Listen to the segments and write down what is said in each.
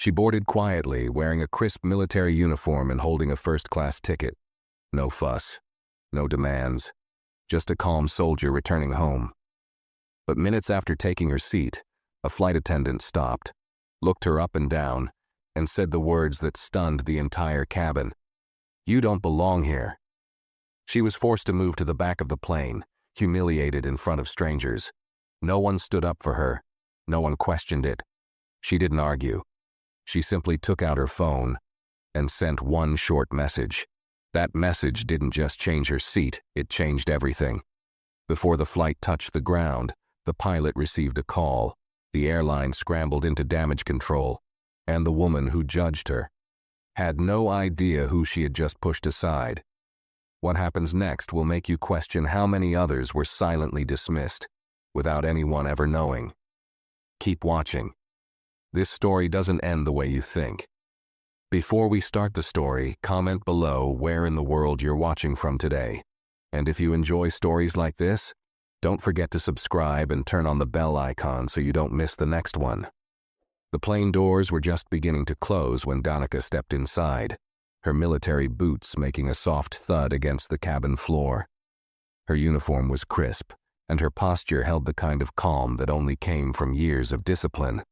She boarded quietly, wearing a crisp military uniform and holding a first-class ticket. No fuss, no demands, just a calm soldier returning home. But minutes after taking her seat, a flight attendant stopped, looked her up and down, and said the words that stunned the entire cabin. "You don't belong here." She was forced to move to the back of the plane, humiliated in front of strangers. No one stood up for her. No one questioned it. She didn't argue. She simply took out her phone and sent one short message. That message didn't just change her seat, it changed everything. Before the flight touched the ground, the pilot received a call. The airline scrambled into damage control, and the woman who judged her had no idea who she had just pushed aside. What happens next will make you question how many others were silently dismissed, without anyone ever knowing. Keep watching. This story doesn't end the way you think. Before we start the story, comment below where in the world you're watching from today. And if you enjoy stories like this, don't forget to subscribe and turn on the bell icon so you don't miss the next one. The plane doors were just beginning to close when Danica stepped inside, her military boots making a soft thud against the cabin floor. Her uniform was crisp, and her posture held the kind of calm that only came from years of discipline.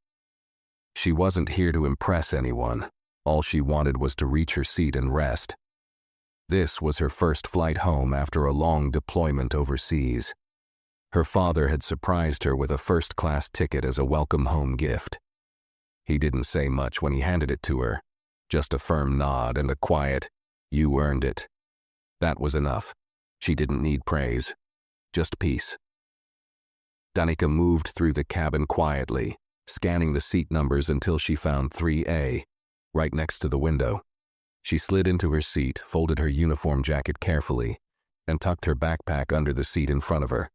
She wasn't here to impress anyone. All she wanted was to reach her seat and rest. This was her first flight home after a long deployment overseas. Her father had surprised her with a first-class ticket as a welcome home gift. He didn't say much when he handed it to her, just a firm nod and a quiet, "You earned it." That was enough. She didn't need praise, just peace. Danica moved through the cabin quietly, scanning the seat numbers until she found 3A, right next to the window. She slid into her seat, folded her uniform jacket carefully, and tucked her backpack under the seat in front of her.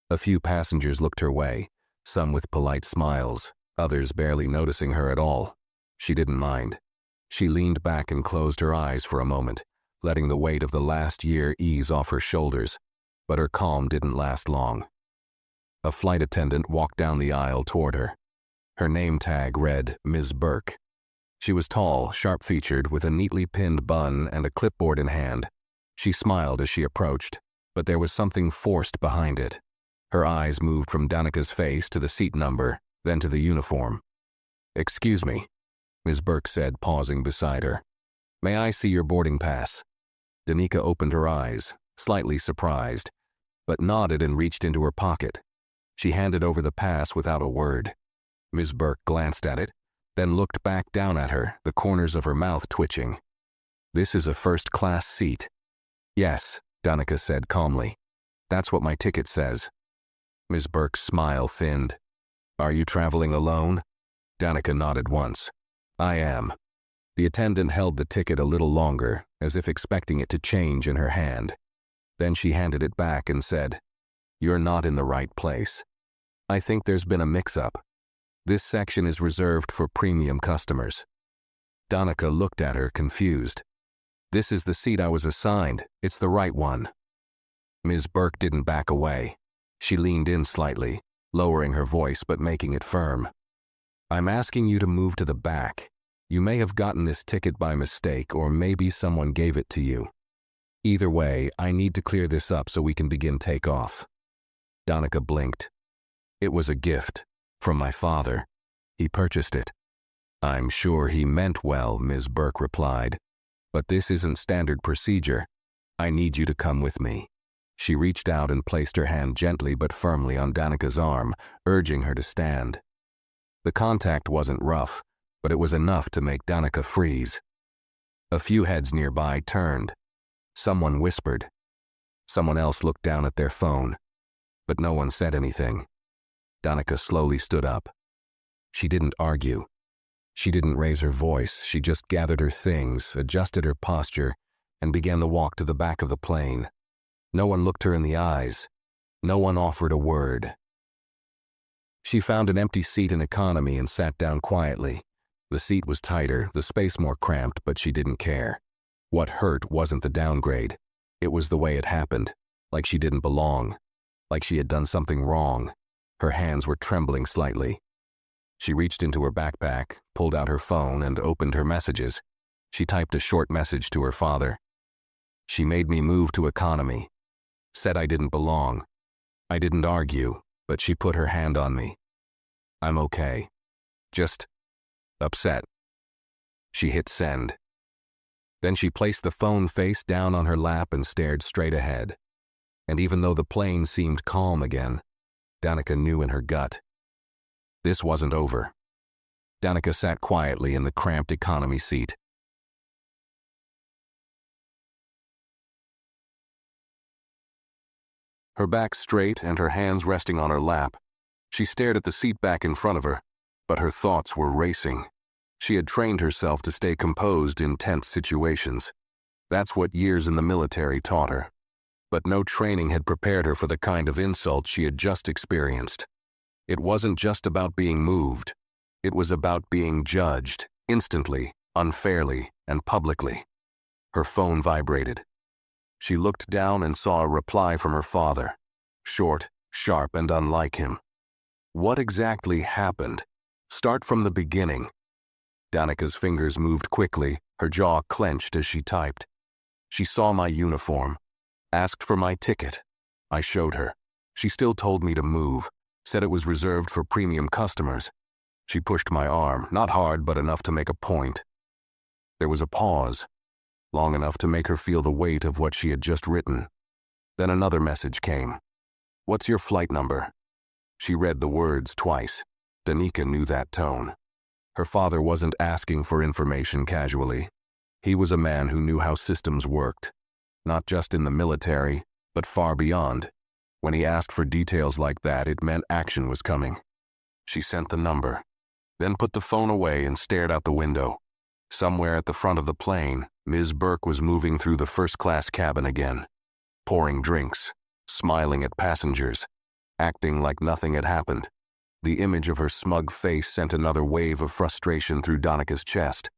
A few passengers looked her way, some with polite smiles, others barely noticing her at all. She didn't mind. She leaned back and closed her eyes for a moment, letting the weight of the last year ease off her shoulders, but her calm didn't last long. A flight attendant walked down the aisle toward her. Her name tag read Ms. Burke. She was tall, sharp-featured, with a neatly pinned bun and a clipboard in hand. She smiled as she approached, but there was something forced behind it. Her eyes moved from Danica's face to the seat number, then to the uniform. "Excuse me," Ms. Burke said, pausing beside her. "May I see your boarding pass?" Danica opened her eyes, slightly surprised, but nodded and reached into her pocket. She handed over the pass without a word. Ms. Burke glanced at it, then looked back down at her, the corners of her mouth twitching. "This is a first-class seat." "Yes," Danica said calmly. "That's what my ticket says." Ms. Burke's smile thinned. "Are you traveling alone?" Danica nodded once. "I am." The attendant held the ticket a little longer, as if expecting it to change in her hand. Then she handed it back and said, "You're not in the right place. I think there's been a mix-up. This section is reserved for premium customers." Danica looked at her, confused. "This is the seat I was assigned. It's the right one." Ms. Burke didn't back away. She leaned in slightly, lowering her voice but making it firm. "I'm asking you to move to the back. You may have gotten this ticket by mistake, or maybe someone gave it to you. Either way, I need to clear this up so we can begin takeoff." Danica blinked. "It was a gift. From my father. He purchased it." "I'm sure he meant well," Ms. Burke replied. "But this isn't standard procedure. I need you to come with me." She reached out and placed her hand gently but firmly on Danica's arm, urging her to stand. The contact wasn't rough, but it was enough to make Danica freeze. A few heads nearby turned. Someone whispered. Someone else looked down at their phone, but no one said anything. Danica slowly stood up. She didn't argue. She didn't raise her voice. She just gathered her things, adjusted her posture, and began the walk to the back of the plane. No one looked her in the eyes. No one offered a word. She found an empty seat in economy and sat down quietly. The seat was tighter, the space more cramped, but she didn't care. What hurt wasn't the downgrade. It was the way it happened, like she didn't belong, like she had done something wrong. Her hands were trembling slightly. She reached into her backpack, pulled out her phone and opened her messages. She typed a short message to her father. She made me move to economy. Said I didn't belong. I didn't argue, but she put her hand on me. I'm okay. Just upset. She hit send. Then she placed the phone face down on her lap and stared straight ahead. And even though the plane seemed calm again, Danica knew in her gut. This wasn't over. Danica sat quietly in the cramped economy seat. Her back straight and her hands resting on her lap. She stared at the seat back in front of her, but her thoughts were racing. She had trained herself to stay composed in tense situations. That's what years in the military taught her. But no training had prepared her for the kind of insult she had just experienced. It wasn't just about being moved. It was about being judged, instantly, unfairly, and publicly. Her phone vibrated. She looked down and saw a reply from her father. Short, sharp, and unlike him. What exactly happened? Start from the beginning. Danica's fingers moved quickly, her jaw clenched as she typed. She saw my uniform. Asked for my ticket. I showed her. She still told me to move. Said it was reserved for premium customers. She pushed my arm, not hard but enough to make a point. There was a pause, long enough to make her feel the weight of what she had just written. Then another message came. What's your flight number? She read the words twice. Danica knew that tone. Her father wasn't asking for information casually. He was a man who knew how systems worked. Not just in the military, but far beyond. When he asked for details like that, it meant action was coming. She sent the number, then put the phone away and stared out the window. Somewhere at the front of the plane, Ms. Burke was moving through the first-class cabin again, pouring drinks, smiling at passengers, acting like nothing had happened. The image of her smug face sent another wave of frustration through Danica's chest.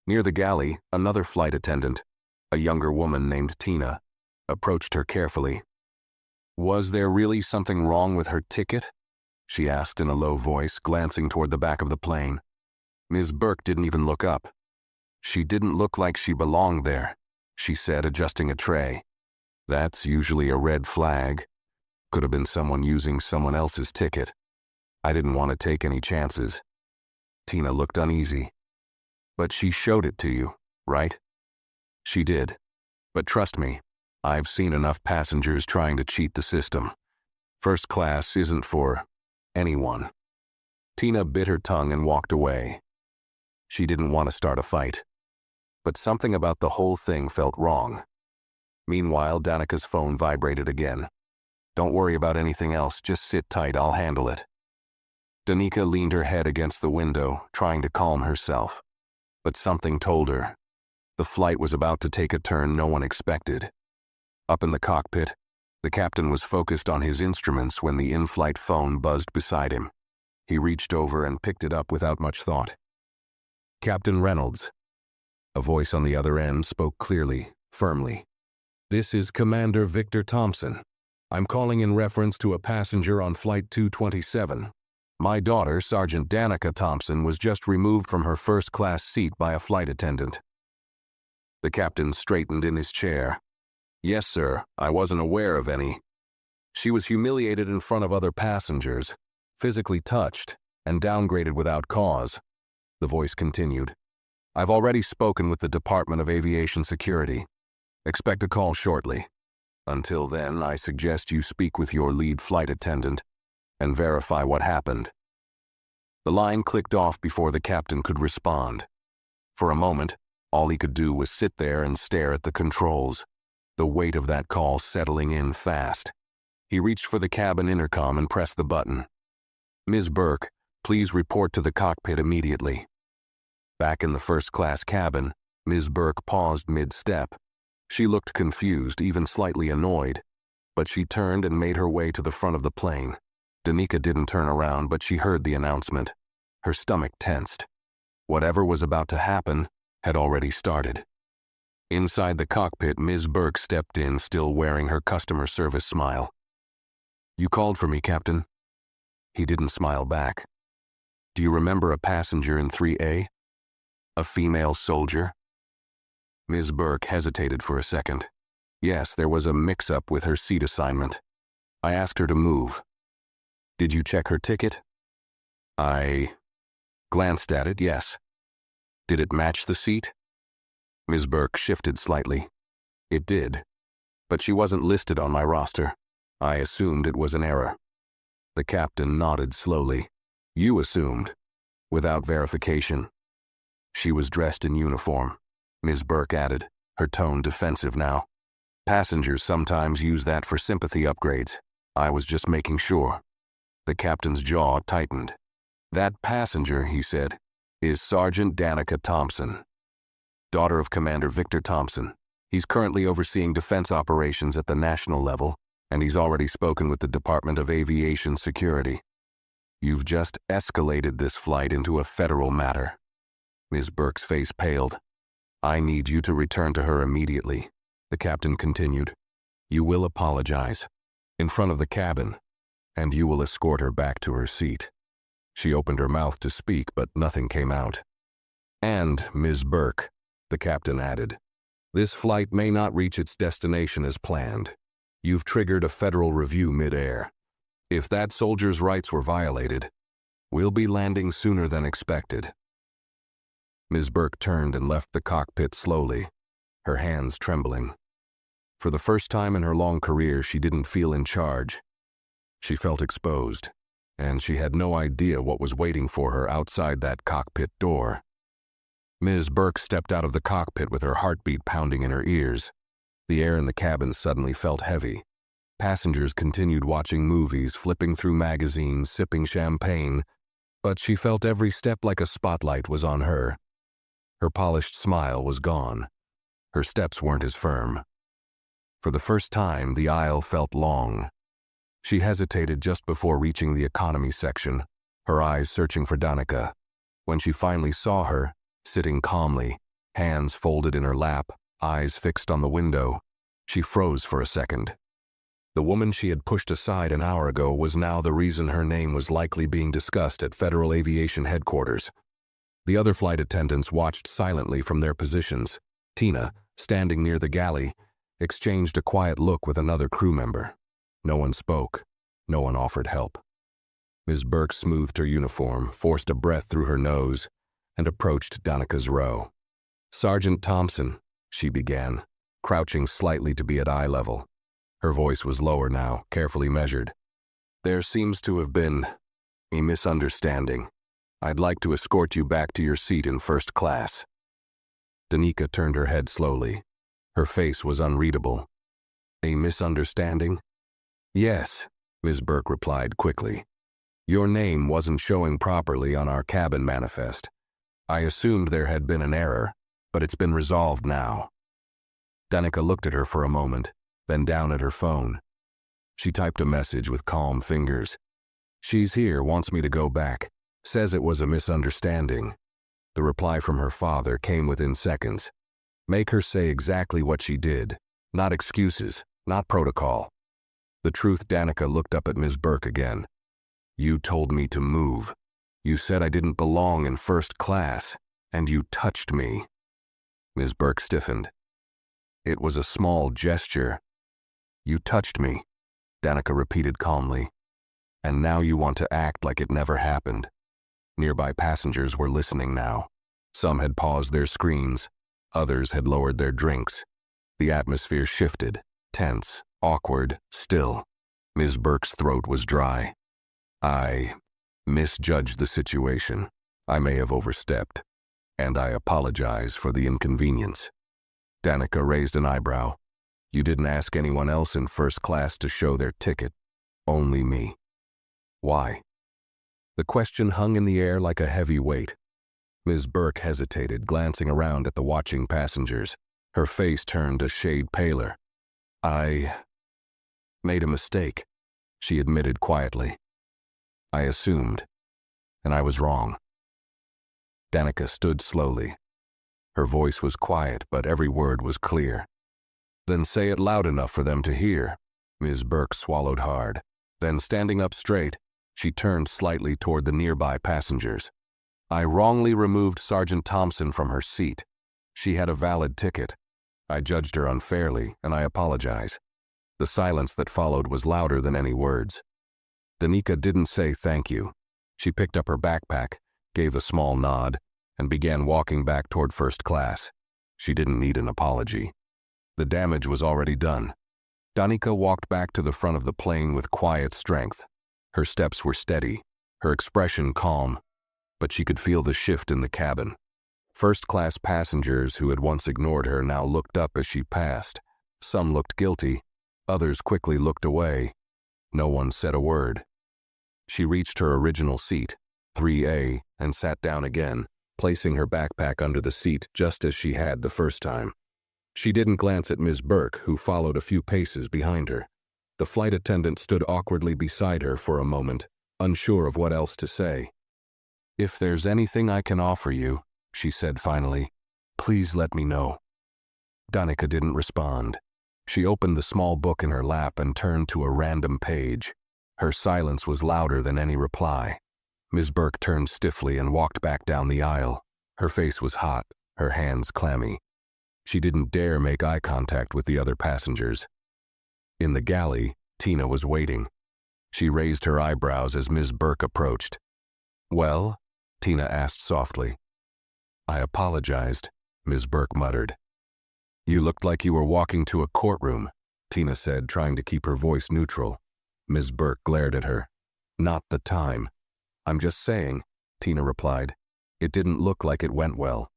Near the galley, another flight attendant, a younger woman named Tina, approached her carefully. Was there really something wrong with her ticket? She asked in a low voice, glancing toward the back of the plane. Ms. Burke didn't even look up. She didn't look like she belonged there, she said, adjusting a tray. That's usually a red flag. Could have been someone using someone else's ticket. I didn't want to take any chances. Tina looked uneasy. But she showed it to you, right? She did. But trust me, I've seen enough passengers trying to cheat the system. First class isn't for anyone. Tina bit her tongue and walked away. She didn't want to start a fight. But something about the whole thing felt wrong. Meanwhile, Danica's phone vibrated again. Don't worry about anything else, just sit tight, I'll handle it. Danica leaned her head against the window, trying to calm herself. But something told her. The flight was about to take a turn no one expected. Up in the cockpit, the captain was focused on his instruments when the in-flight phone buzzed beside him. He reached over and picked it up without much thought. Captain Reynolds. A voice on the other end spoke clearly, firmly. This is Commander Victor Thompson. I'm calling in reference to a passenger on Flight 227. My daughter, Sergeant Danica Thompson, was just removed from her first-class seat by a flight attendant. The captain straightened in his chair. Yes, sir, I wasn't aware of any. She was humiliated in front of other passengers, physically touched, and downgraded without cause. The voice continued. I've already spoken with the Department of Aviation Security. Expect a call shortly. Until then, I suggest you speak with your lead flight attendant and verify what happened. The line clicked off before the captain could respond. For a moment, all he could do was sit there and stare at the controls, the weight of that call settling in fast. He reached for the cabin intercom and pressed the button. Ms. Burke, please report to the cockpit immediately. Back in the first-class cabin, Ms. Burke paused mid-step. She looked confused, even slightly annoyed, but she turned and made her way to the front of the plane. Danica didn't turn around, but she heard the announcement. Her stomach tensed. Whatever was about to happen had already started. Inside the cockpit, Ms. Burke stepped in, still wearing her customer service smile. You called for me, Captain? He didn't smile back. Do you remember a passenger in 3A? A female soldier? Ms. Burke hesitated for a second. Yes, there was a mix-up with her seat assignment. I asked her to move. Did you check her ticket? I glanced at it, yes. Did it match the seat? Ms. Burke shifted slightly. It did, but she wasn't listed on my roster. I assumed it was an error. The captain nodded slowly. You assumed, without verification. She was dressed in uniform, Ms. Burke added, her tone defensive now. Passengers sometimes use that for sympathy upgrades. I was just making sure. The captain's jaw tightened. That passenger, he said, is Sergeant Danica Thompson, daughter of Commander Victor Thompson. He's currently overseeing defense operations at the national level, and he's already spoken with the Department of Aviation Security. You've just escalated this flight into a federal matter. Ms. Burke's face paled. I need you to return to her immediately, the captain continued. You will apologize, in front of the cabin, and you will escort her back to her seat. She opened her mouth to speak, but nothing came out. And, Ms. Burke, the captain added, this flight may not reach its destination as planned. You've triggered a federal review mid-air. If that soldier's rights were violated, we'll be landing sooner than expected. Ms. Burke turned and left the cockpit slowly, her hands trembling. For the first time in her long career, she didn't feel in charge. She felt exposed, and she had no idea what was waiting for her outside that cockpit door. Ms. Burke stepped out of the cockpit with her heartbeat pounding in her ears. The air in the cabin suddenly felt heavy. Passengers continued watching movies, flipping through magazines, sipping champagne, but she felt every step like a spotlight was on her. Her polished smile was gone. Her steps weren't as firm. For the first time, the aisle felt long. She hesitated just before reaching the economy section, her eyes searching for Danica. When she finally saw her, sitting calmly, hands folded in her lap, eyes fixed on the window, she froze for a second. The woman she had pushed aside an hour ago was now the reason her name was likely being discussed at Federal Aviation Headquarters. The other flight attendants watched silently from their positions. Tina, standing near the galley, exchanged a quiet look with another crew member. No one spoke. No one offered help. Ms. Burke smoothed her uniform, forced a breath through her nose, and approached Danica's row. Sergeant Thompson, she began, crouching slightly to be at eye level. Her voice was lower now, carefully measured. There seems to have been a misunderstanding. I'd like to escort you back to your seat in first class. Danica turned her head slowly. Her face was unreadable. A misunderstanding? Yes, Ms. Burke replied quickly. Your name wasn't showing properly on our cabin manifest. I assumed there had been an error, but it's been resolved now. Danica looked at her for a moment, then down at her phone. She typed a message with calm fingers. She's here, wants me to go back. Says it was a misunderstanding. The reply from her father came within seconds. Make her say exactly what she did. Not excuses, not protocol. The truth. Danica looked up at Ms. Burke again. You told me to move. You said I didn't belong in first class, and you touched me. Ms. Burke stiffened. It was a small gesture. You touched me, Danica repeated calmly. And now you want to act like it never happened. Nearby passengers were listening now. Some had paused their screens. Others had lowered their drinks. The atmosphere shifted, tense, awkward, still. Ms. Burke's throat was dry. I misjudged the situation. I may have overstepped, and I apologize for the inconvenience. Danica raised an eyebrow. You didn't ask anyone else in first class to show their ticket. Only me. Why? The question hung in the air like a heavy weight. Ms. Burke hesitated, glancing around at the watching passengers. Her face turned a shade paler. I made a mistake, she admitted quietly. I assumed, and I was wrong. Danica stood slowly. Her voice was quiet, but every word was clear. Then say it loud enough for them to hear. Ms. Burke swallowed hard. Then, standing up straight, She turned slightly toward the nearby passengers. "I wrongly removed Sergeant Thompson from her seat. She had a valid ticket. I judged her unfairly, and I apologize." The silence that followed was louder than any words. Danica didn't say thank you. She picked up her backpack, gave a small nod, and began walking back toward first class. She didn't need an apology. The damage was already done. Danica walked back to the front of the plane with quiet strength. Her steps were steady, her expression calm, but she could feel the shift in the cabin. First-class passengers who had once ignored her now looked up as she passed. Some looked guilty, others quickly looked away. No one said a word. She reached her original seat, 3A, and sat down again, placing her backpack under the seat just as she had the first time. She didn't glance at Ms. Burke, who followed a few paces behind her. The flight attendant stood awkwardly beside her for a moment, unsure of what else to say. "If there's anything I can offer you," she said finally, "please let me know." Danica didn't respond. She opened the small book in her lap and turned to a random page. Her silence was louder than any reply. Ms. Burke turned stiffly and walked back down the aisle. Her face was hot, her hands clammy. She didn't dare make eye contact with the other passengers. In the galley, Tina was waiting. She raised her eyebrows as Ms. Burke approached. "Well?" Tina asked softly. "I apologized," Ms. Burke muttered. "You looked like you were walking to a courtroom," Tina said, trying to keep her voice neutral. Ms. Burke glared at her. "Not the time." "I'm just saying," Tina replied. "It didn't look like it went well."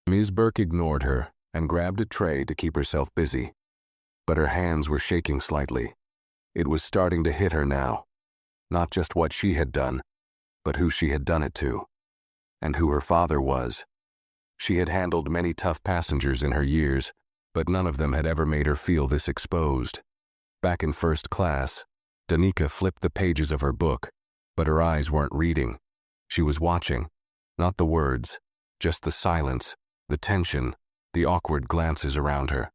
Ms. Burke ignored her and grabbed a tray to keep herself busy. But her hands were shaking slightly. It was starting to hit her now. Not just what she had done, but who she had done it to, and who her father was. She had handled many tough passengers in her years, but none of them had ever made her feel this exposed. Back in first class, Danica flipped the pages of her book, but her eyes weren't reading. She was watching, not the words, just the silence, the tension, the awkward glances around her.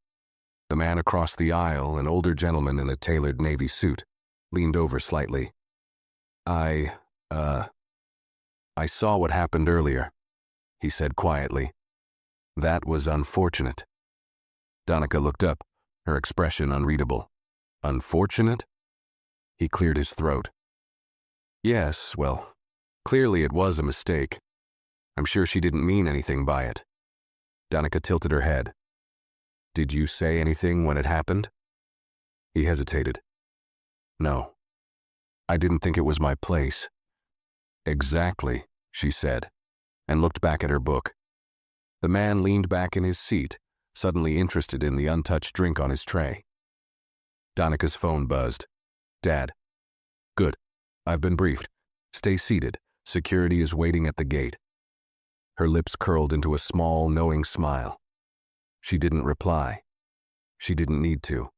The man across the aisle, an older gentleman in a tailored navy suit, leaned over slightly. I saw what happened earlier," he said quietly. "That was unfortunate." Danica looked up, her expression unreadable. "Unfortunate?" He cleared his throat. "Yes, well, clearly it was a mistake. I'm sure she didn't mean anything by it." Danica tilted her head. "Did you say anything when it happened?" He hesitated. "No. I didn't think it was my place." "Exactly," she said, and looked back at her book. The man leaned back in his seat, suddenly interested in the untouched drink on his tray. Danica's phone buzzed. "Dad." "Good. I've been briefed. Stay seated. Security is waiting at the gate." Her lips curled into a small, knowing smile. She didn't reply. She didn't need to.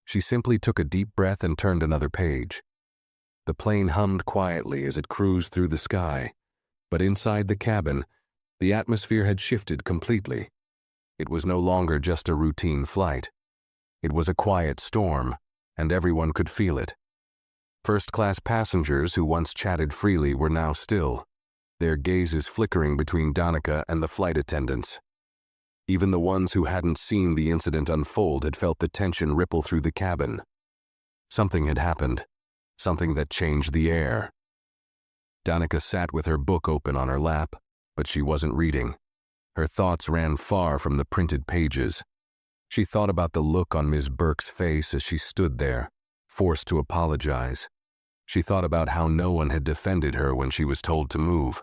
She simply took a deep breath and turned another page. The plane hummed quietly as it cruised through the sky, but inside the cabin, the atmosphere had shifted completely. It was no longer just a routine flight. It was a quiet storm, and everyone could feel it. First-class passengers who once chatted freely were now still, their gazes flickering between Danica and the flight attendants. Even the ones who hadn't seen the incident unfold had felt the tension ripple through the cabin. Something had happened, something that changed the air. Danica sat with her book open on her lap, but she wasn't reading. Her thoughts ran far from the printed pages. She thought about the look on Ms. Burke's face as she stood there, forced to apologize. She thought about how no one had defended her when she was told to move.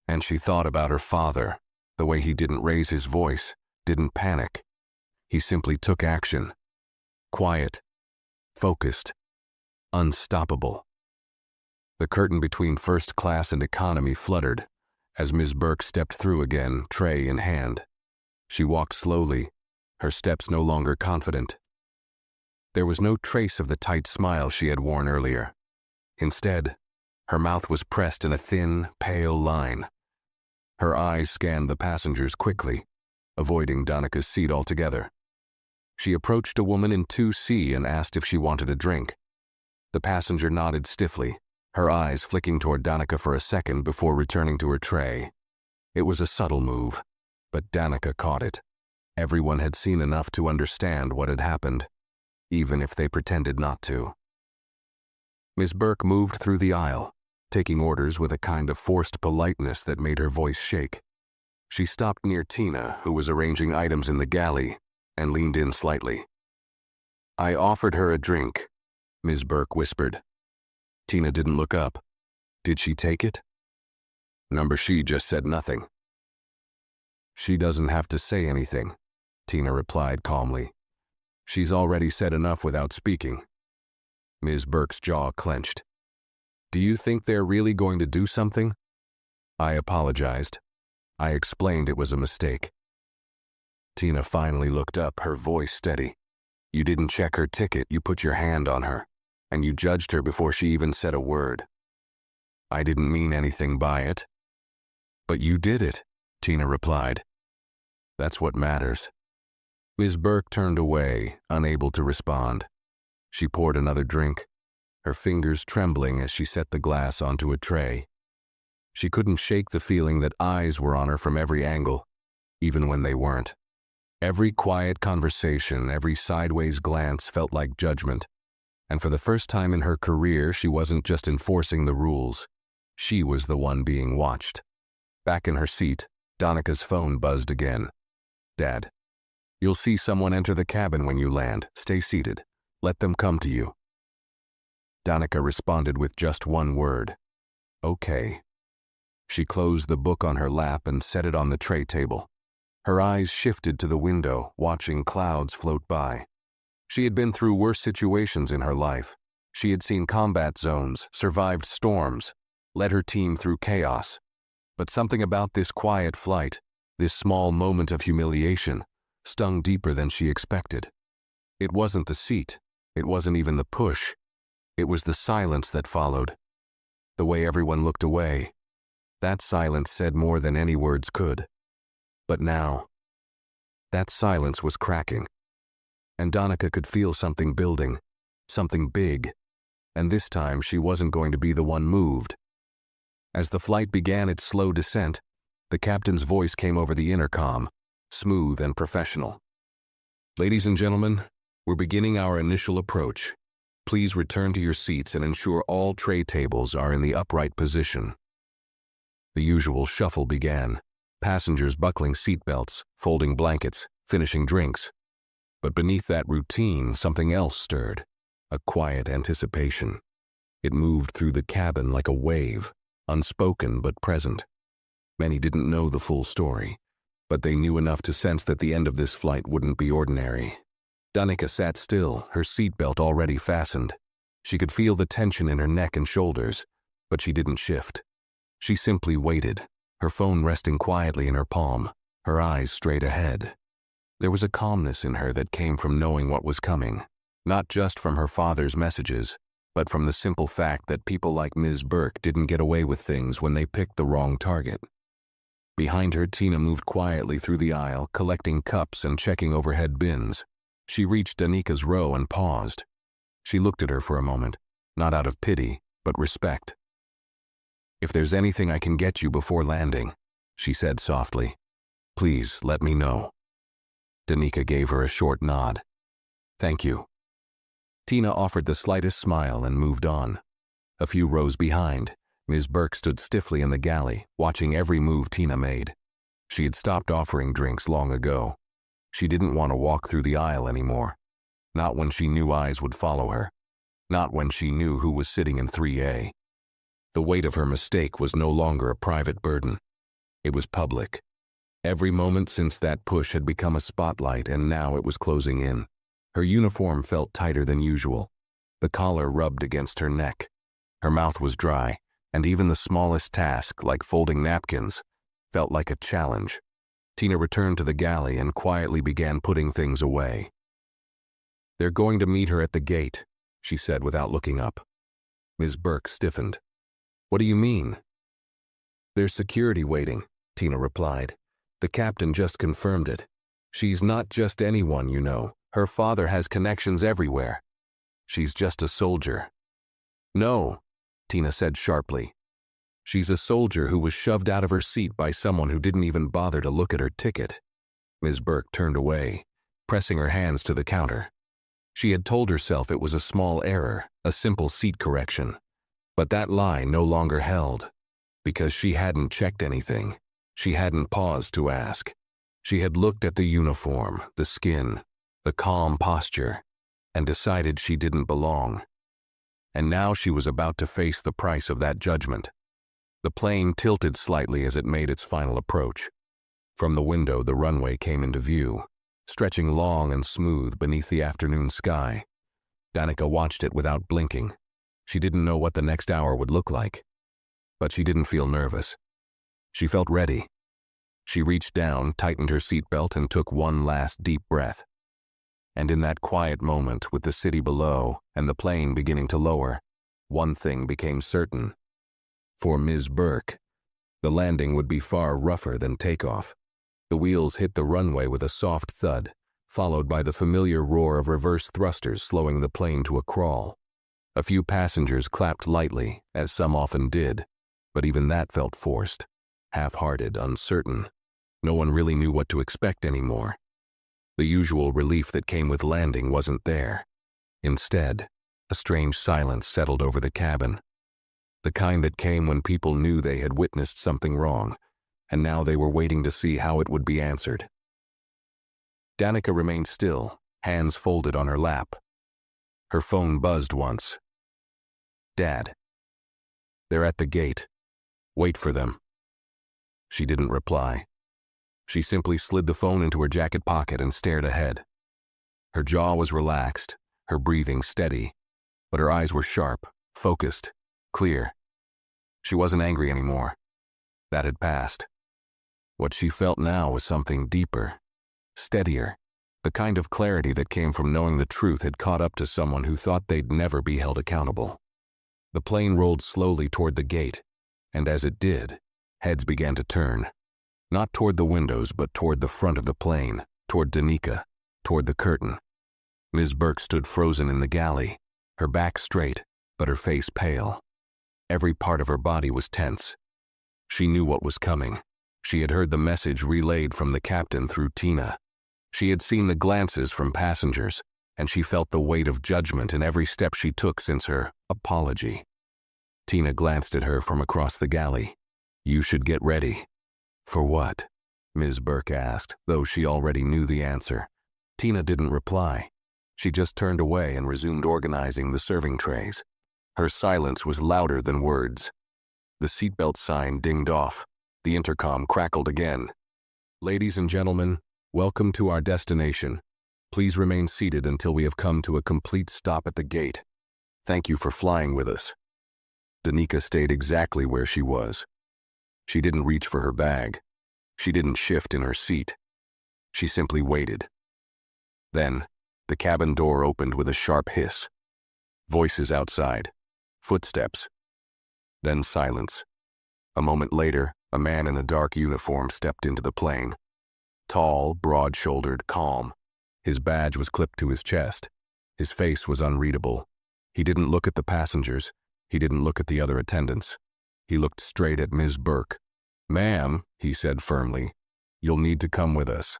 And she thought about her father, the way he didn't raise his voice, didn't panic. He simply took action. Quiet, focused, unstoppable. The curtain between first class and economy fluttered as Ms. Burke stepped through again, tray in hand. She walked slowly, her steps no longer confident. There was no trace of the tight smile she had worn earlier. Instead, her mouth was pressed in a thin, pale line. Her eyes scanned the passengers quickly, avoiding Danica's seat altogether. She approached a woman in 2C and asked if she wanted a drink. The passenger nodded stiffly, her eyes flicking toward Danica for a second before returning to her tray. It was a subtle move, but Danica caught it. Everyone had seen enough to understand what had happened, even if they pretended not to. Miss Burke moved through the aisle, taking orders with a kind of forced politeness that made her voice shake. She stopped near Tina, who was arranging items in the galley, and leaned in slightly. "I offered her a drink," Ms. Burke whispered. Tina didn't look up. "Did she take it?" She just said nothing. "She doesn't have to say anything," Tina replied calmly. "She's already said enough without speaking." Ms. Burke's jaw clenched. "Do you think they're really going to do something?" I apologized. I explained it was a mistake. Tina finally looked up, her voice steady. "You didn't check her ticket, you put your hand on her, and you judged her before she even said a word. I didn't mean anything by it." "But you did it," Tina replied. "That's what matters." Ms. Burke turned away, unable to respond. She poured another drink, her fingers trembling as she set the glass onto a tray. She couldn't shake the feeling that eyes were on her from every angle, even when they weren't. Every quiet conversation, every sideways glance felt like judgment, and for the first time in her career, she wasn't just enforcing the rules. She was the one being watched. Back in her seat, Danica's phone buzzed again. "Dad, you'll see someone enter the cabin when you land. Stay seated. Let them come to you." Danica responded with just one word. "Okay." She closed the book on her lap and set it on the tray table. Her eyes shifted to the window, watching clouds float by. She had been through worse situations in her life. She had seen combat zones, survived storms, led her team through chaos. But something about this quiet flight, this small moment of humiliation, stung deeper than she expected. It wasn't the seat. It wasn't even the push. It was the silence that followed. The way everyone looked away. That silence said more than any words could. But now, that silence was cracking. And Danica could feel something building, something big. And this time she wasn't going to be the one moved. As the flight began its slow descent, the captain's voice came over the intercom, smooth and professional. "Ladies and gentlemen, we're beginning our initial approach. Please return to your seats and ensure all tray tables are in the upright position." The usual shuffle began, passengers buckling seatbelts, folding blankets, finishing drinks. But beneath that routine, something else stirred, a quiet anticipation. It moved through the cabin like a wave, unspoken but present. Many didn't know the full story, but they knew enough to sense that the end of this flight wouldn't be ordinary. Danica sat still, her seatbelt already fastened. She could feel the tension in her neck and shoulders, but she didn't shift. She simply waited, her phone resting quietly in her palm, her eyes straight ahead. There was a calmness in her that came from knowing what was coming, not just from her father's messages, but from the simple fact that people like Ms. Burke didn't get away with things when they picked the wrong target. Behind her, Tina moved quietly through the aisle, collecting cups and checking overhead bins. She reached Danica's row and paused. She looked at her for a moment, not out of pity, but respect. "If there's anything I can get you before landing," she said softly, "please let me know." Danica gave her a short nod. "Thank you." Tina offered the slightest smile and moved on. A few rows behind, Ms. Burke stood stiffly in the galley, watching every move Tina made. She had stopped offering drinks long ago. She didn't want to walk through the aisle anymore. Not when she knew eyes would follow her. Not when she knew who was sitting in 3A. The weight of her mistake was no longer a private burden. It was public. Every moment since that push had become a spotlight, and now it was closing in. Her uniform felt tighter than usual. The collar rubbed against her neck. Her mouth was dry, and even the smallest task, like folding napkins, felt like a challenge. Tina returned to the galley and quietly began putting things away. "They're going to meet her at the gate," she said without looking up. Ms. Burke stiffened. "What do you mean?" "There's security waiting," Tina replied. "The captain just confirmed it. She's not just anyone, you know. Her father has connections everywhere. She's just a soldier. No, Tina said sharply. She's a soldier who was shoved out of her seat by someone who didn't even bother to look at her ticket. Ms. Burke turned away, pressing her hands to the counter. She had told herself it was a small error, a simple seat correction. But that lie no longer held, because she hadn't checked anything. She hadn't paused to ask. She had looked at the uniform, the skin, the calm posture, and decided she didn't belong. And now she was about to face the price of that judgment. The plane tilted slightly as it made its final approach. From the window, the runway came into view, stretching long and smooth beneath the afternoon sky. Danica watched it without blinking. She didn't know what the next hour would look like, but she didn't feel nervous. She felt ready. She reached down, tightened her seatbelt, and took one last deep breath. And in that quiet moment, with the city below and the plane beginning to lower, one thing became certain. For Ms. Burke, the landing would be far rougher than takeoff. The wheels hit the runway with a soft thud, followed by the familiar roar of reverse thrusters slowing the plane to a crawl. A few passengers clapped lightly, as some often did, but even that felt forced, half-hearted, uncertain. No one really knew what to expect anymore. The usual relief that came with landing wasn't there. Instead, a strange silence settled over the cabin. The kind that came when people knew they had witnessed something wrong, and now they were waiting to see how it would be answered. Danica remained still, hands folded on her lap. Her phone buzzed once. "Dad. They're at the gate. Wait for them." She didn't reply. She simply slid the phone into her jacket pocket and stared ahead. Her jaw was relaxed, her breathing steady, but her eyes were sharp, focused, clear. She wasn't angry anymore. That had passed. What she felt now was something deeper, steadier, the kind of clarity that came from knowing the truth had caught up to someone who thought they'd never be held accountable. The plane rolled slowly toward the gate, and as it did, heads began to turn. Not toward the windows, but toward the front of the plane, toward Danica, toward the curtain. Ms. Burke stood frozen in the galley, her back straight, but her face pale. Every part of her body was tense. She knew what was coming. She had heard the message relayed from the captain through Tina. She had seen the glances from passengers, and she felt the weight of judgment in every step she took since her apology. Tina glanced at her from across the galley. "You should get ready." "For what?" Ms. Burke asked, though she already knew the answer. Tina didn't reply. She just turned away and resumed organizing the serving trays. Her silence was louder than words. The seatbelt sign dinged off. The intercom crackled again. "Ladies and gentlemen, welcome to our destination. Please remain seated until we have come to a complete stop at the gate. Thank you for flying with us." Danica stayed exactly where she was. She didn't reach for her bag. She didn't shift in her seat. She simply waited. Then, the cabin door opened with a sharp hiss. Voices outside. Footsteps. Then silence. A moment later, a man in a dark uniform stepped into the plane. Tall, broad-shouldered, calm. His badge was clipped to his chest. His face was unreadable. He didn't look at the passengers. He didn't look at the other attendants. He looked straight at Ms. Burke. "Ma'am," he said firmly, "you'll need to come with us."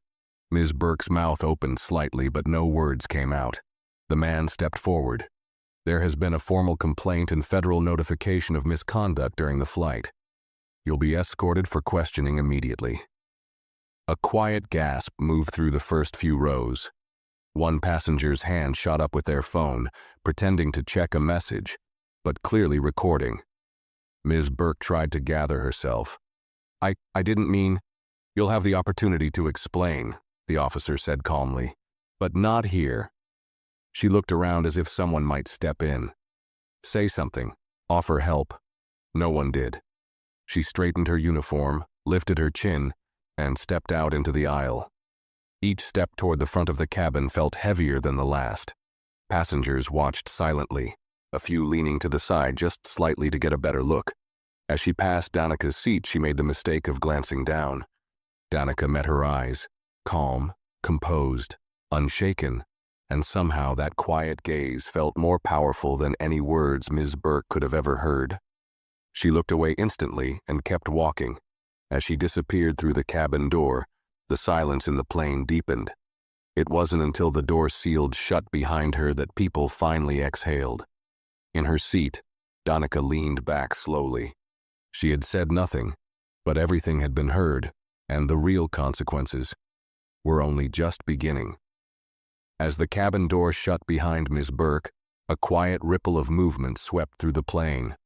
Ms. Burke's mouth opened slightly, but no words came out. The man stepped forward. "There has been a formal complaint and federal notification of misconduct during the flight. You'll be escorted for questioning immediately." A quiet gasp moved through the first few rows. One passenger's hand shot up with their phone, pretending to check a message, but clearly recording. Ms. Burke tried to gather herself. I didn't mean—" "You'll have the opportunity to explain," the officer said calmly. "But not here." She looked around as if someone might step in. Say something. Offer help. No one did. She straightened her uniform, lifted her chin, and stepped out into the aisle. Each step toward the front of the cabin felt heavier than the last. Passengers watched silently, a few leaning to the side just slightly to get a better look. As she passed Danica's seat, she made the mistake of glancing down. Danica met her eyes, calm, composed, unshaken, and somehow that quiet gaze felt more powerful than any words Ms. Burke could have ever heard. She looked away instantly and kept walking. As she disappeared through the cabin door, the silence in the plane deepened. It wasn't until the door sealed shut behind her that people finally exhaled. In her seat, Danica leaned back slowly. She had said nothing, but everything had been heard, and the real consequences were only just beginning. As the cabin door shut behind Miss Burke, a quiet ripple of movement swept through the plane.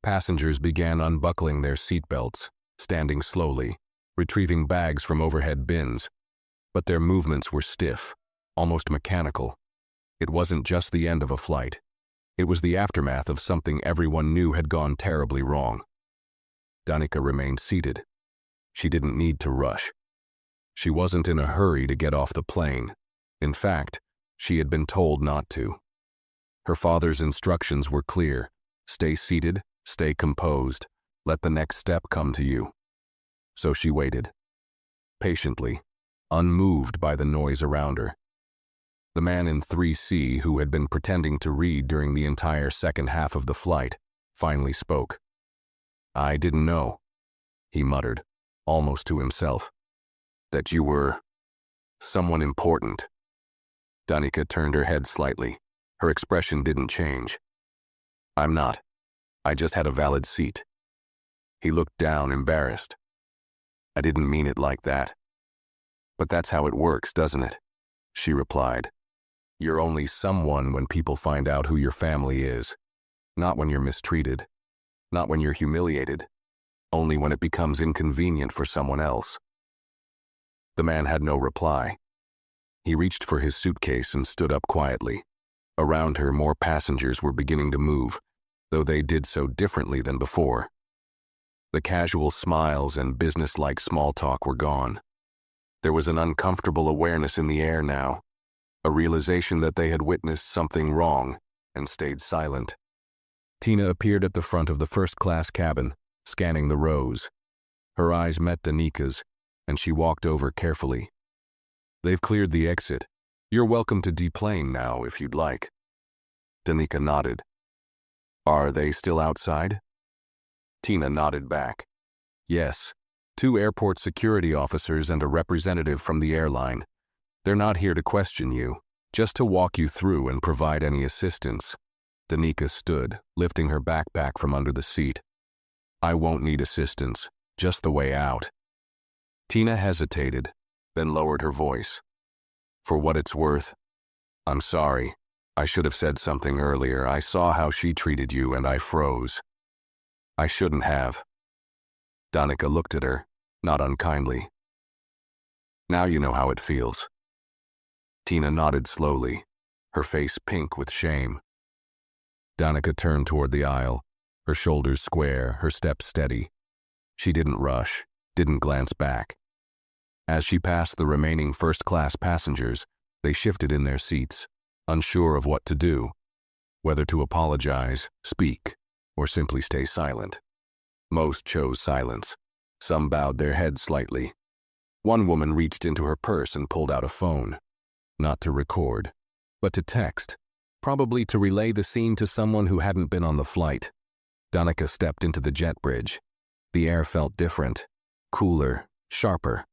Passengers began unbuckling their seatbelts, standing slowly, retrieving bags from overhead bins. But their movements were stiff, almost mechanical. It wasn't just the end of a flight. It was the aftermath of something everyone knew had gone terribly wrong. Danica remained seated. She didn't need to rush. She wasn't in a hurry to get off the plane. In fact, she had been told not to. Her father's instructions were clear. Stay seated, stay composed, let the next step come to you. So she waited, patiently, unmoved by the noise around her. The man in 3C, who had been pretending to read during the entire second half of the flight, finally spoke. "I didn't know," he muttered, almost to himself, "that you were someone important." Danica turned her head slightly. Her expression didn't change. "I'm not. I just had a valid seat." He looked down, embarrassed. "I didn't mean it like that." "But that's how it works, doesn't it?" she replied. "You're only someone when people find out who your family is. Not when you're mistreated. Not when you're humiliated. Only when it becomes inconvenient for someone else." The man had no reply. He reached for his suitcase and stood up quietly. Around her, more passengers were beginning to move, though they did so differently than before. The casual smiles and business-like small talk were gone. There was an uncomfortable awareness in the air now, a realization that they had witnessed something wrong and stayed silent. Tina appeared at the front of the first-class cabin, scanning the rows. Her eyes met Danica's, and she walked over carefully. "They've cleared the exit. You're welcome to deplane now if you'd like." Danica nodded. "Are they still outside?" Tina nodded back. "Yes. 2 airport security officers and a representative from the airline. They're not here to question you, just to walk you through and provide any assistance." Danica stood, lifting her backpack from under the seat. "I won't need assistance, just the way out." Tina hesitated, then lowered her voice. "For what it's worth, I'm sorry. I should have said something earlier. I saw how she treated you and I froze. I shouldn't have." Danica looked at her, not unkindly. "Now you know how it feels." Tina nodded slowly, her face pink with shame. Danica turned toward the aisle, her shoulders square, her step steady. She didn't rush, didn't glance back. As she passed the remaining first-class passengers, they shifted in their seats, unsure of what to do, whether to apologize, speak, or simply stay silent. Most chose silence. Some bowed their heads slightly. One woman reached into her purse and pulled out a phone, not to record, but to text, probably to relay the scene to someone who hadn't been on the flight. Danica stepped into the jet bridge. The air felt different, cooler, sharper.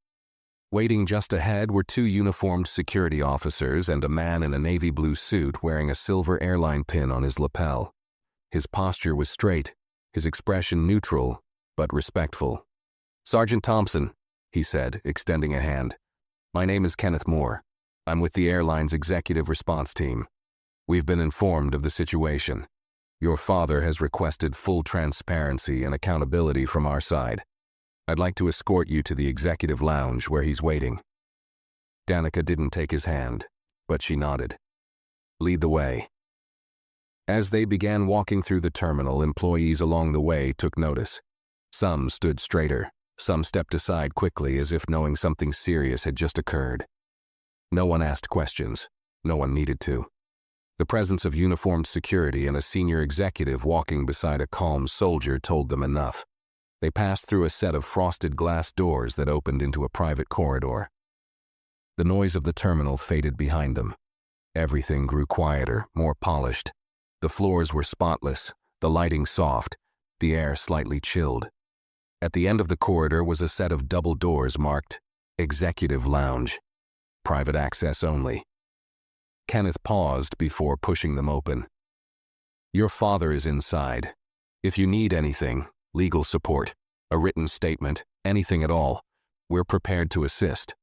Waiting just ahead were 2 uniformed security officers and a man in a navy blue suit wearing a silver airline pin on his lapel. His posture was straight, his expression neutral, but respectful. "Sergeant Thompson," he said, extending a hand. "My name is Kenneth Moore. I'm with the airline's executive response team. We've been informed of the situation. Your father has requested full transparency and accountability from our side. I'd like to escort you to the executive lounge where he's waiting." Danica didn't take his hand, but she nodded. "Lead the way." As they began walking through the terminal, employees along the way took notice. Some stood straighter, some stepped aside quickly as if knowing something serious had just occurred. No one asked questions. No one needed to. The presence of uniformed security and a senior executive walking beside a calm soldier told them enough. They passed through a set of frosted glass doors that opened into a private corridor. The noise of the terminal faded behind them. Everything grew quieter, more polished. The floors were spotless, the lighting soft, the air slightly chilled. At the end of the corridor was a set of double doors marked Executive Lounge, private access only. Kenneth paused before pushing them open. Your father is inside. If you need anything, legal support, a written statement, anything at all, we're prepared to assist.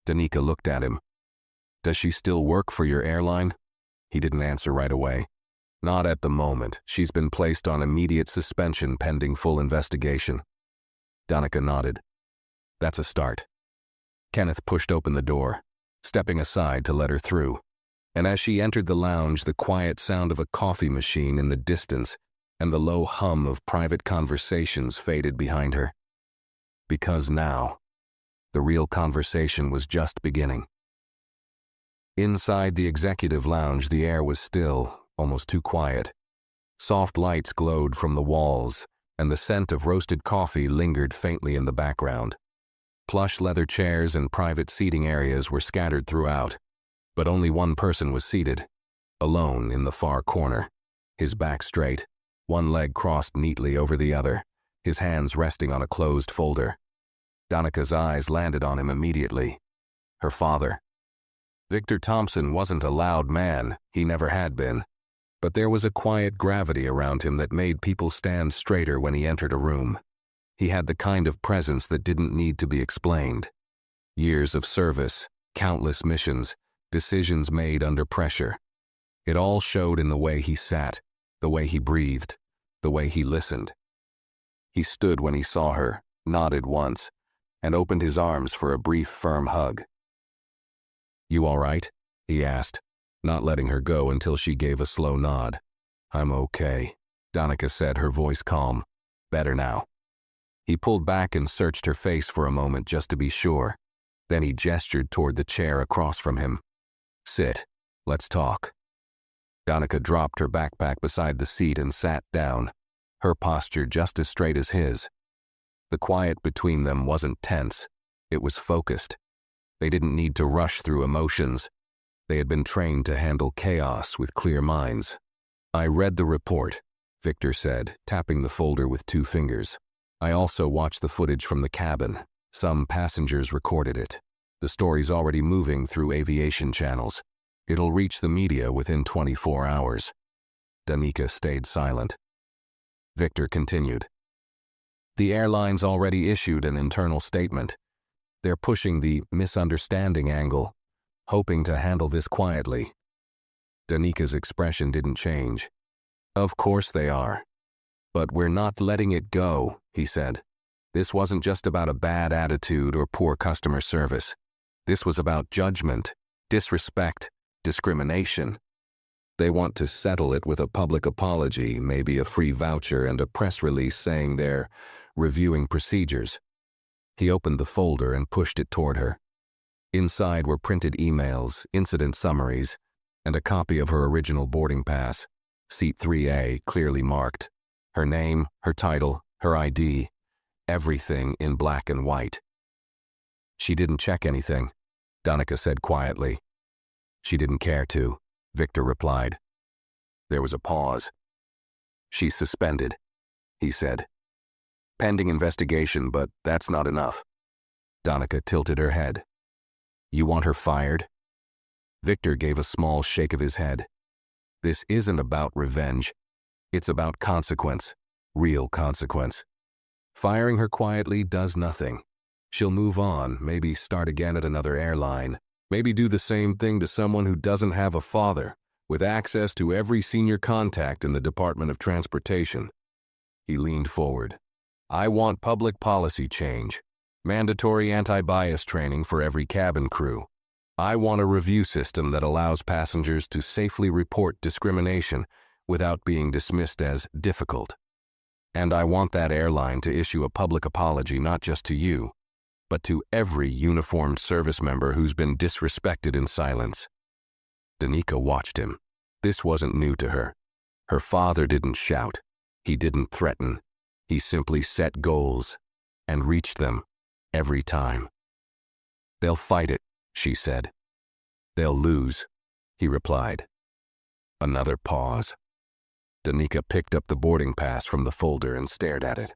Danica looked at him. Does she still work for your airline? He didn't answer right away. Not at the moment. She's been placed on immediate suspension pending full investigation. Danica nodded. That's a start. Kenneth pushed open the door, stepping aside to let her through. And as she entered the lounge, the quiet sound of a coffee machine in the distance and the low hum of private conversations faded behind her. Because now, the real conversation was just beginning. Inside the executive lounge, the air was still, almost too quiet. Soft lights glowed from the walls, and the scent of roasted coffee lingered faintly in the background. Plush leather chairs and private seating areas were scattered throughout, but only one person was seated, alone in the far corner, his back straight, one leg crossed neatly over the other, his hands resting on a closed folder. Danica's eyes landed on him immediately. Her father. Victor Thompson wasn't a loud man, he never had been, but there was a quiet gravity around him that made people stand straighter when he entered a room. He had the kind of presence that didn't need to be explained. Years of service, countless missions, decisions made under pressure. It all showed in the way he sat, the way he breathed, the way he listened. He stood when he saw her, nodded once, and opened his arms for a brief, firm hug. You all right? He asked, not letting her go until she gave a slow nod. I'm okay, Danica said, her voice calm. Better now. He pulled back and searched her face for a moment just to be sure. Then he gestured toward the chair across from him. Sit. Let's talk. Danica dropped her backpack beside the seat and sat down, her posture just as straight as his. The quiet between them wasn't tense. It was focused. They didn't need to rush through emotions. They had been trained to handle chaos with clear minds. I read the report, Victor said, tapping the folder with 2 fingers. I also watched the footage from the cabin. Some passengers recorded it. The story's already moving through aviation channels. It'll reach the media within 24 hours. Danica stayed silent. Victor continued. The airline's already issued an internal statement. They're pushing the misunderstanding angle, hoping to handle this quietly. Danica's expression didn't change. Of course they are. But we're not letting it go, he said. This wasn't just about a bad attitude or poor customer service. This was about judgment, disrespect, discrimination. They want to settle it with a public apology, maybe a free voucher and a press release saying they're reviewing procedures. He opened the folder and pushed it toward her. Inside were printed emails, incident summaries, and a copy of her original boarding pass, Seat 3A, clearly marked. Her name, her title, her ID, everything in black and white. She didn't check anything, Danica said quietly. She didn't care to, Victor replied. There was a pause. She's suspended, he said. Pending investigation, but that's not enough. Danica tilted her head. You want her fired? Victor gave a small shake of his head. This isn't about revenge. It's about consequence, real consequence. Firing her quietly does nothing. She'll move on, maybe start again at another airline, maybe do the same thing to someone who doesn't have a father, with access to every senior contact in the Department of Transportation. He leaned forward. I want public policy change. Mandatory anti-bias training for every cabin crew. I want a review system that allows passengers to safely report discrimination without being dismissed as difficult. And I want that airline to issue a public apology not just to you, but to every uniformed service member who's been disrespected in silence. Danica watched him. This wasn't new to her. Her father didn't shout. He didn't threaten. He simply set goals and reached them every time. They'll fight it, she said. They'll lose, he replied. Another pause. Danica picked up the boarding pass from the folder and stared at it.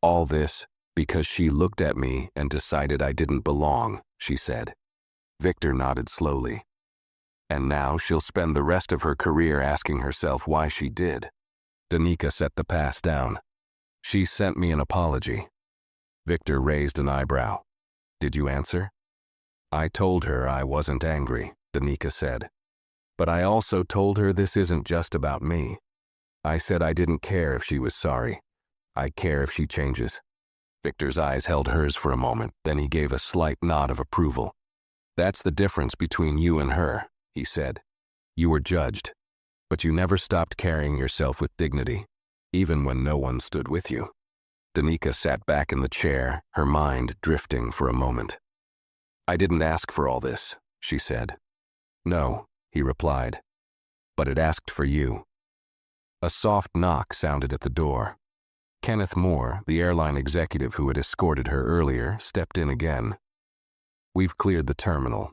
All this because she looked at me and decided I didn't belong, she said. Victor nodded slowly. And now she'll spend the rest of her career asking herself why she did. Danica set the pass down. She sent me an apology. Victor raised an eyebrow. Did you answer? I told her I wasn't angry, Danica said. But I also told her this isn't just about me. I said I didn't care if she was sorry. I care if she changes. Victor's eyes held hers for a moment, then he gave a slight nod of approval. That's the difference between you and her, he said. You were judged, but you never stopped carrying yourself with dignity, even when no one stood with you. Danica sat back in the chair, her mind drifting for a moment. I didn't ask for all this, she said. No, he replied, but it asked for you. A soft knock sounded at the door. Kenneth Moore, the airline executive who had escorted her earlier, stepped in again. We've cleared the terminal.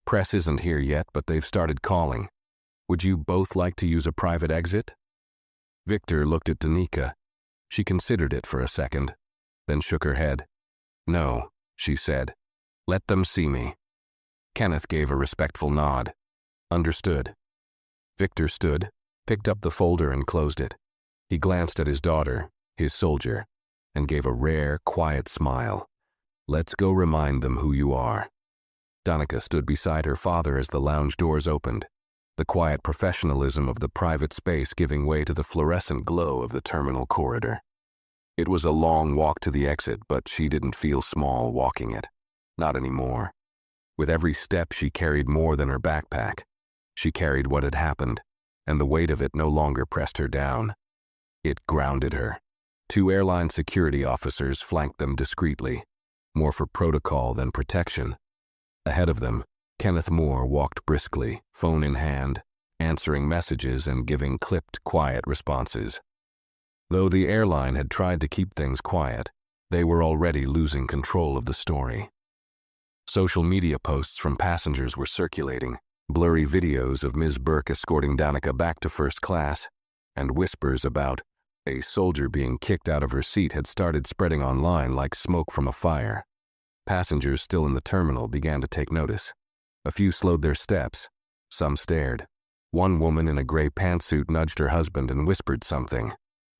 Press isn't here yet, but they've started calling. Would you both like to use a private exit? Victor looked at Danica. She considered it for a second, then shook her head. No, she said. Let them see me. Kenneth gave a respectful nod. Understood. Victor stood, picked up the folder and closed it. He glanced at his daughter, his soldier, and gave a rare, quiet smile. Let's go remind them who you are. Danica stood beside her father as the lounge doors opened, the quiet professionalism of the private space giving way to the fluorescent glow of the terminal corridor. It was a long walk to the exit, but she didn't feel small walking it. Not anymore. With every step she carried more than her backpack. She carried what had happened, and the weight of it no longer pressed her down. It grounded her. 2 airline security officers flanked them discreetly, more for protocol than protection. Ahead of them, Kenneth Moore walked briskly, phone in hand, answering messages and giving clipped, quiet responses. Though the airline had tried to keep things quiet, they were already losing control of the story. Social media posts from passengers were circulating, blurry videos of Ms. Burke escorting Danica back to first class, and whispers about a soldier being kicked out of her seat had started spreading online like smoke from a fire. Passengers still in the terminal began to take notice. A few slowed their steps. Some stared. One woman in a gray pantsuit nudged her husband and whispered something.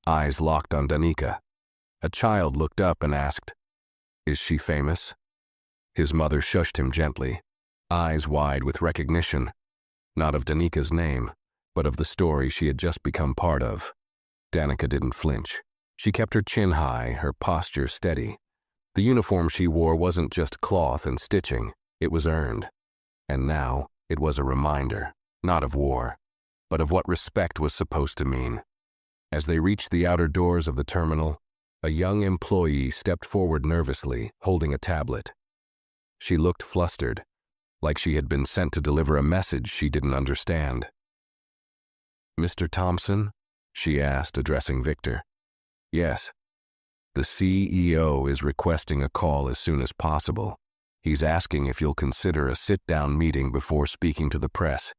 Eyes locked on Danica. A child looked up and asked, "Is she famous?" His mother shushed him gently, eyes wide with recognition, not of Danica's name, but of the story she had just become part of. Danica didn't flinch. She kept her chin high, her posture steady. The uniform she wore wasn't just cloth and stitching, it was earned. And now, it was a reminder, not of war, but of what respect was supposed to mean. As they reached the outer doors of the terminal, a young employee stepped forward nervously, holding a tablet. She looked flustered, like she had been sent to deliver a message she didn't understand. "Mr. Thompson?" she asked, addressing Victor. "Yes. The CEO is requesting a call as soon as possible. He's asking if you'll consider a sit-down meeting before speaking to the press.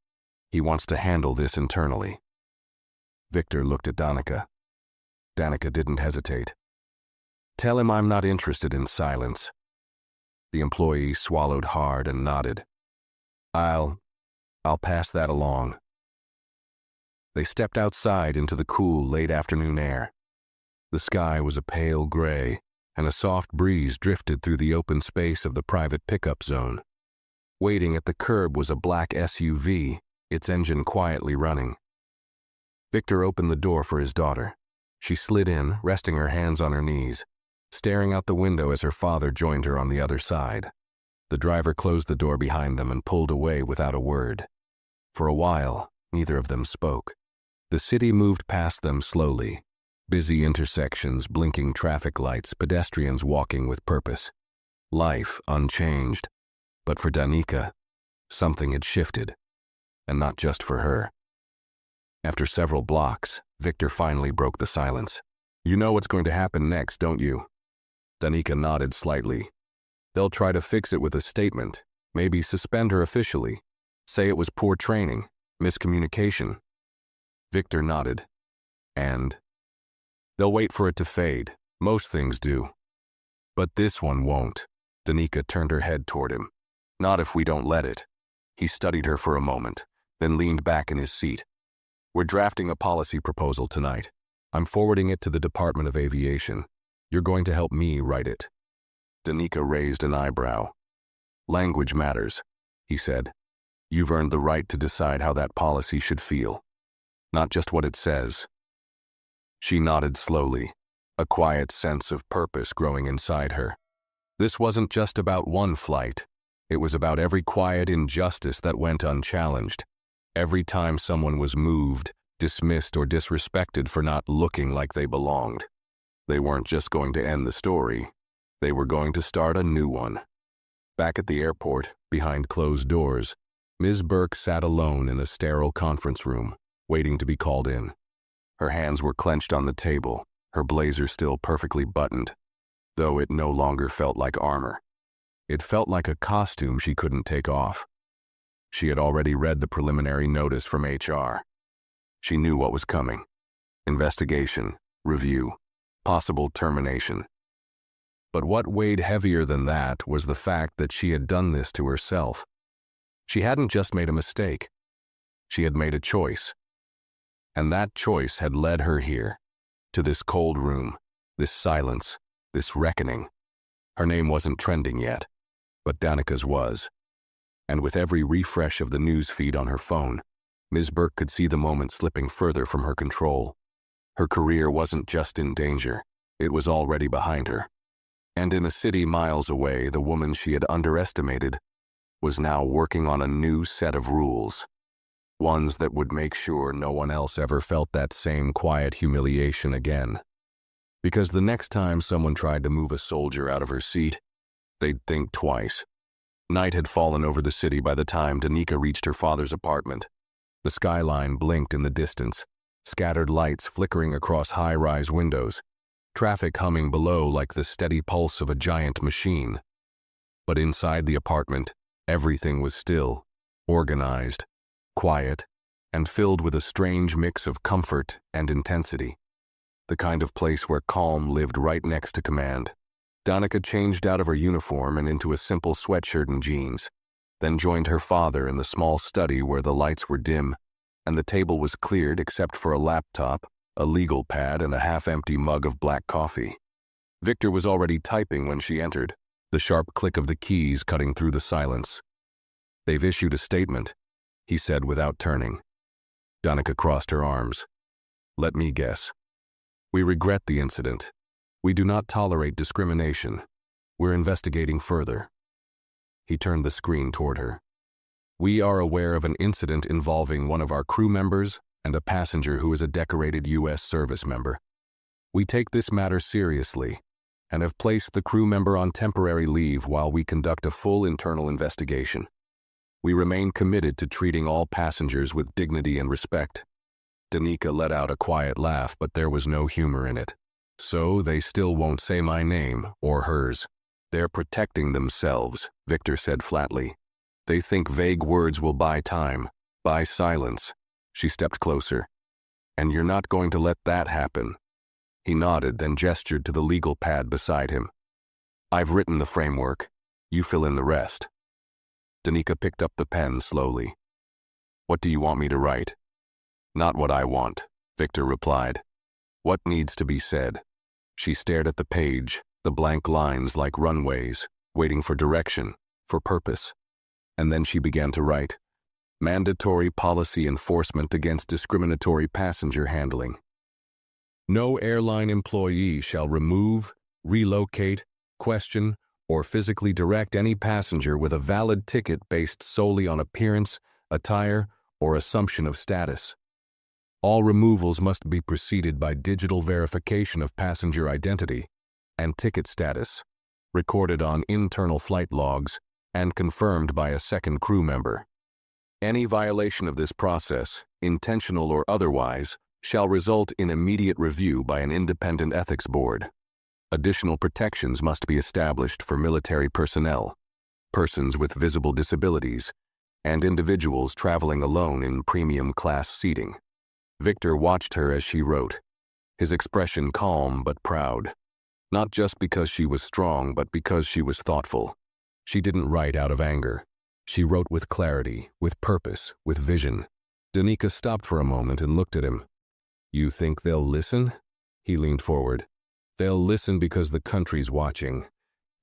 He wants to handle this internally." Victor looked at Danica. Danica didn't hesitate. "Tell him I'm not interested in silence." The employee swallowed hard and nodded. I'll pass that along." They stepped outside into the cool, late afternoon air. The sky was a pale gray, and a soft breeze drifted through the open space of the private pickup zone. Waiting at the curb was a black SUV, its engine quietly running. Victor opened the door for his daughter. She slid in, resting her hands on her knees, staring out the window as her father joined her on the other side. The driver closed the door behind them and pulled away without a word. For a while, neither of them spoke. The city moved past them slowly. Busy intersections, blinking traffic lights, pedestrians walking with purpose. Life unchanged. But for Danica, something had shifted. And not just for her. After several blocks, Victor finally broke the silence. "You know what's going to happen next, don't you?" Danica nodded slightly. "They'll try to fix it with a statement, maybe suspend her officially. Say it was poor training, miscommunication. Victor nodded. And? They'll wait for it to fade. Most things do. But this one won't. Danica turned her head toward him. Not if we don't let it. He studied her for a moment, then leaned back in his seat. We're drafting a policy proposal tonight. I'm forwarding it to the Department of Aviation. You're going to help me write it. Danica raised an eyebrow. Language matters, he said. You've earned the right to decide how that policy should feel, not just what it says. She nodded slowly, a quiet sense of purpose growing inside her. This wasn't just about one flight. It was about every quiet injustice that went unchallenged. Every time someone was moved, dismissed, or disrespected for not looking like they belonged. They weren't just going to end the story. They were going to start a new one. Back at the airport, behind closed doors, Ms. Burke sat alone in a sterile conference room, waiting to be called in. Her hands were clenched on the table, her blazer still perfectly buttoned, though it no longer felt like armor. It felt like a costume she couldn't take off. She had already read the preliminary notice from HR. She knew what was coming. Investigation, review, possible termination. But what weighed heavier than that was the fact that she had done this to herself. She hadn't just made a mistake. She had made a choice. And that choice had led her here, to this cold room, this silence, this reckoning. Her name wasn't trending yet, but Danica's was. And with every refresh of the news feed on her phone, Ms. Burke could see the moment slipping further from her control. Her career wasn't just in danger, it was already behind her. And in a city miles away, the woman she had underestimated was now working on a new set of rules. Ones that would make sure no one else ever felt that same quiet humiliation again. Because the next time someone tried to move a soldier out of her seat, they'd think twice. Night had fallen over the city by the time Danica reached her father's apartment. The skyline blinked in the distance, scattered lights flickering across high-rise windows, traffic humming below like the steady pulse of a giant machine. But inside the apartment, everything was still, organized, quiet, and filled with a strange mix of comfort and intensity. The kind of place where calm lived right next to command. Danica changed out of her uniform and into a simple sweatshirt and jeans, then joined her father in the small study where the lights were dim, and the table was cleared except for a laptop, a legal pad, and a half-empty mug of black coffee. Victor was already typing when she entered, the sharp click of the keys cutting through the silence. "They've issued a statement," he said without turning. Danica crossed her arms. "Let me guess. We regret the incident. We do not tolerate discrimination. We're investigating further." He turned the screen toward her. "We are aware of an incident involving one of our crew members and a passenger who is a decorated U.S. service member. We take this matter seriously and have placed the crew member on temporary leave while we conduct a full internal investigation. We remain committed to treating all passengers with dignity and respect." Danica let out a quiet laugh, but there was no humor in it. "So they still won't say my name or hers. They're protecting themselves," Victor said flatly. "They think vague words will buy time, buy silence." She stepped closer. "And you're not going to let that happen." He nodded, then gestured to the legal pad beside him. "I've written the framework. You fill in the rest." Danica picked up the pen slowly. "What do you want me to write?" "Not what I want," Victor replied. "What needs to be said?" She stared at the page, the blank lines like runways, waiting for direction, for purpose. And then she began to write, "Mandatory policy enforcement against discriminatory passenger handling. No airline employee shall remove, relocate, question, or physically direct any passenger with a valid ticket based solely on appearance, attire, or assumption of status. All removals must be preceded by digital verification of passenger identity and ticket status, recorded on internal flight logs and confirmed by a second crew member. Any violation of this process, intentional or otherwise, shall result in immediate review by an independent ethics board. Additional protections must be established for military personnel, persons with visible disabilities, and individuals traveling alone in premium class seating. Victor watched her as she wrote, his expression calm but proud. Not just because she was strong, but because she was thoughtful. She didn't write out of anger. She wrote with clarity, with purpose, with vision. Danica stopped for a moment and looked at him. "You think they'll listen?" He leaned forward. "They'll listen because the country's watching.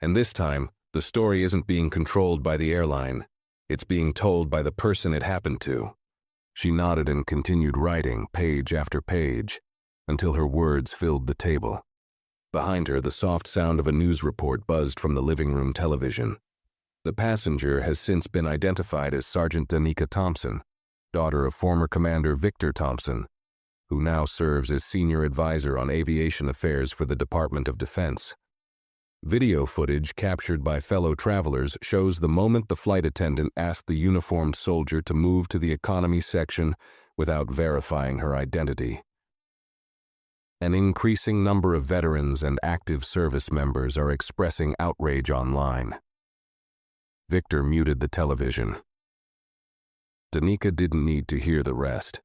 And this time, the story isn't being controlled by the airline. It's being told by the person it happened to." She nodded and continued writing, page after page, until her words filled the table. Behind her, the soft sound of a news report buzzed from the living room television. The passenger has since been identified as Sergeant Danica Thompson, daughter of former Commander Victor Thompson, who now serves as Senior Advisor on Aviation Affairs for the Department of Defense. Video footage captured by fellow travelers shows the moment the flight attendant asked the uniformed soldier to move to the economy section without verifying her identity. An increasing number of veterans and active service members are expressing outrage online. Victor muted the television. Danica didn't need to hear the rest.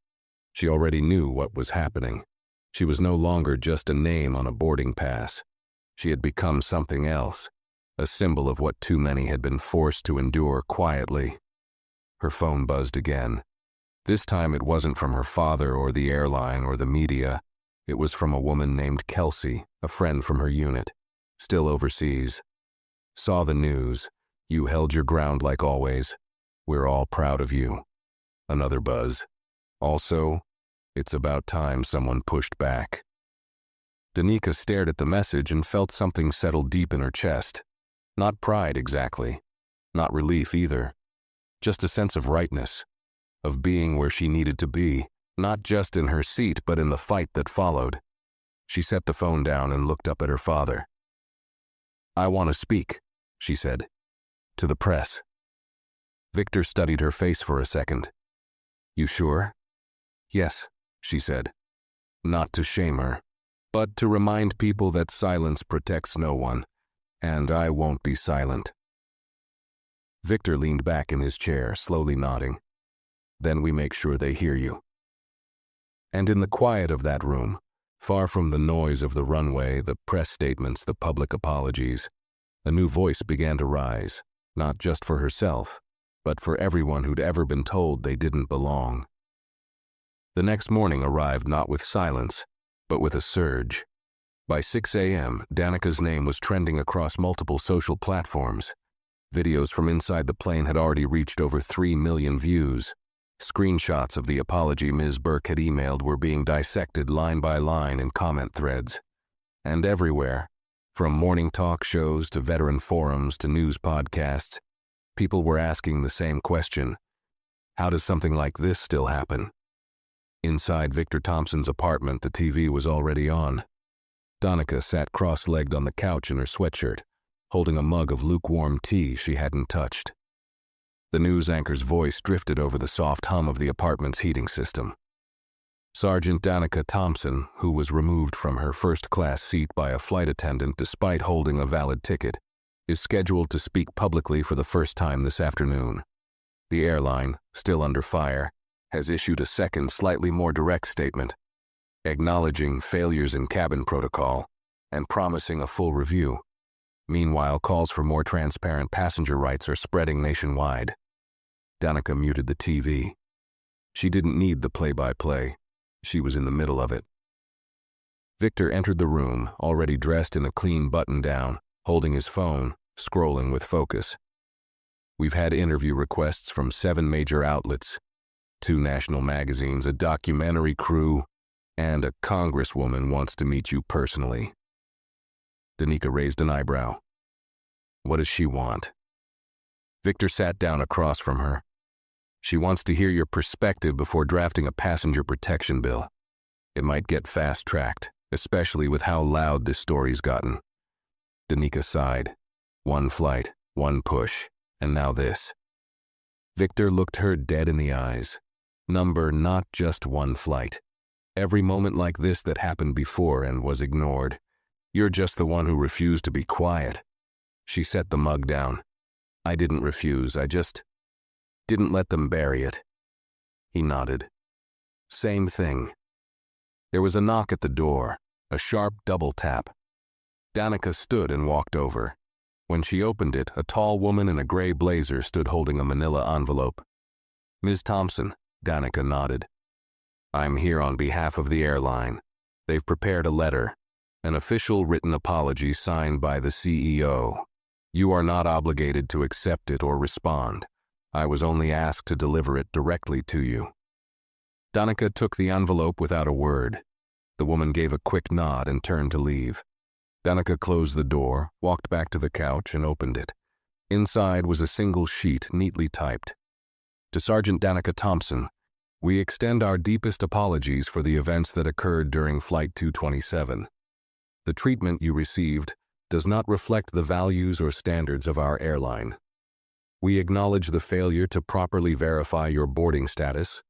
She already knew what was happening. She was no longer just a name on a boarding pass. She had become something else, a symbol of what too many had been forced to endure quietly. Her phone buzzed again. This time it wasn't from her father or the airline or the media. It was from a woman named Kelsey, a friend from her unit, still overseas. "Saw the news. You held your ground like always. We're all proud of you." Another buzz. "Also, it's about time someone pushed back." Danica stared at the message and felt something settle deep in her chest. Not pride exactly. Not relief either. Just a sense of rightness. Of being where she needed to be. Not just in her seat, but in the fight that followed. She set the phone down and looked up at her father. "I want to speak," she said. "To the press." Victor studied her face for a second. "You sure?" "Yes," she said. Not to shame her, but to remind people that silence protects no one, and I won't be silent. Victor leaned back in his chair, slowly nodding. "Then we make sure they hear you." And in the quiet of that room, far from the noise of the runway, the press statements, the public apologies, a new voice began to rise, not just for herself, but for everyone who'd ever been told they didn't belong. The next morning arrived not with silence, but with a surge. By 6 a.m., Danica's name was trending across multiple social platforms. Videos from inside the plane had already reached over 3 million views. Screenshots of the apology Ms. Burke had emailed were being dissected line by line in comment threads. And everywhere, from morning talk shows to veteran forums to news podcasts, people were asking the same question: how does something like this still happen? Inside Victor Thompson's apartment, the TV was already on. Danica sat cross-legged on the couch in her sweatshirt, holding a mug of lukewarm tea she hadn't touched. The news anchor's voice drifted over the soft hum of the apartment's heating system. Sergeant Danica Thompson, who was removed from her first-class seat by a flight attendant despite holding a valid ticket, is scheduled to speak publicly for the first time this afternoon. The airline, still under fire, has issued a second, slightly more direct statement, acknowledging failures in cabin protocol and promising a full review. Meanwhile, calls for more transparent passenger rights are spreading nationwide. Danica muted the TV. She didn't need the play-by-play. She was in the middle of it. Victor entered the room, already dressed in a clean button-down, holding his phone, scrolling with focus. "We've had interview requests from 7 major outlets, 2 national magazines, a documentary crew, and a congresswoman wants to meet you personally." Danica raised an eyebrow. "What does she want?" Victor sat down across from her. "She wants to hear your perspective before drafting a passenger protection bill. It might get fast-tracked, especially with how loud this story's gotten." Danica sighed. One flight, one push, and now this. Victor looked her dead in the eyes. Number not just one flight. Every moment like this that happened before and was ignored. You're just the one who refused to be quiet. She set the mug down. "I didn't refuse, I just..." Didn't let them bury it. He nodded. Same thing. There was a knock at the door, a sharp double tap. Danica stood and walked over. When she opened it, a tall woman in a gray blazer stood holding a manila envelope. Ms. Thompson, Danica nodded. I'm here on behalf of the airline. They've prepared a letter, an official written apology signed by the CEO. You are not obligated to accept it or respond. I was only asked to deliver it directly to you. Danica took the envelope without a word. The woman gave a quick nod and turned to leave. Danica closed the door, walked back to the couch, and opened it. Inside was a single sheet, neatly typed. To Sergeant Danica Thompson, we extend our deepest apologies for the events that occurred during Flight 227. The treatment you received does not reflect the values or standards of our airline. We acknowledge the failure to properly verify your boarding status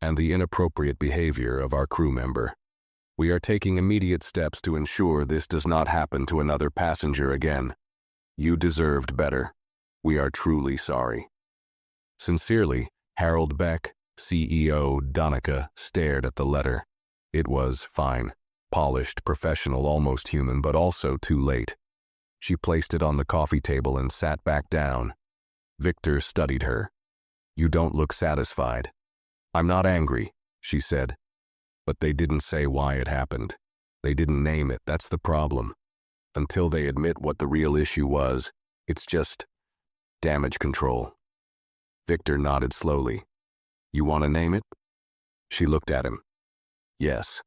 and the inappropriate behavior of our crew member. We are taking immediate steps to ensure this does not happen to another passenger again. You deserved better. We are truly sorry. Sincerely, Harold Beck, CEO. Danica stared at the letter. It was fine, polished, professional, almost human, but also too late. She placed it on the coffee table and sat back down. Victor studied her. You don't look satisfied. I'm not angry, she said. But they didn't say why it happened. They didn't name it, that's the problem. Until they admit what the real issue was, it's just damage control. Victor nodded slowly. You want to name it? She looked at him. Yes,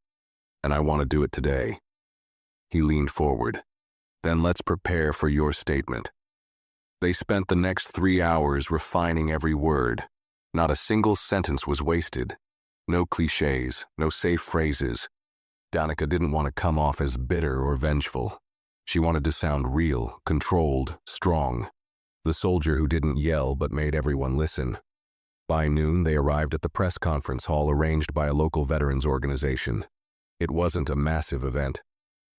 and I want to do it today. He leaned forward. Then let's prepare for your statement. They spent the next 3 hours refining every word. Not a single sentence was wasted. No cliches, no safe phrases. Danica didn't want to come off as bitter or vengeful. She wanted to sound real, controlled, strong. The soldier who didn't yell but made everyone listen. By noon, they arrived at the press conference hall arranged by a local veterans organization. It wasn't a massive event.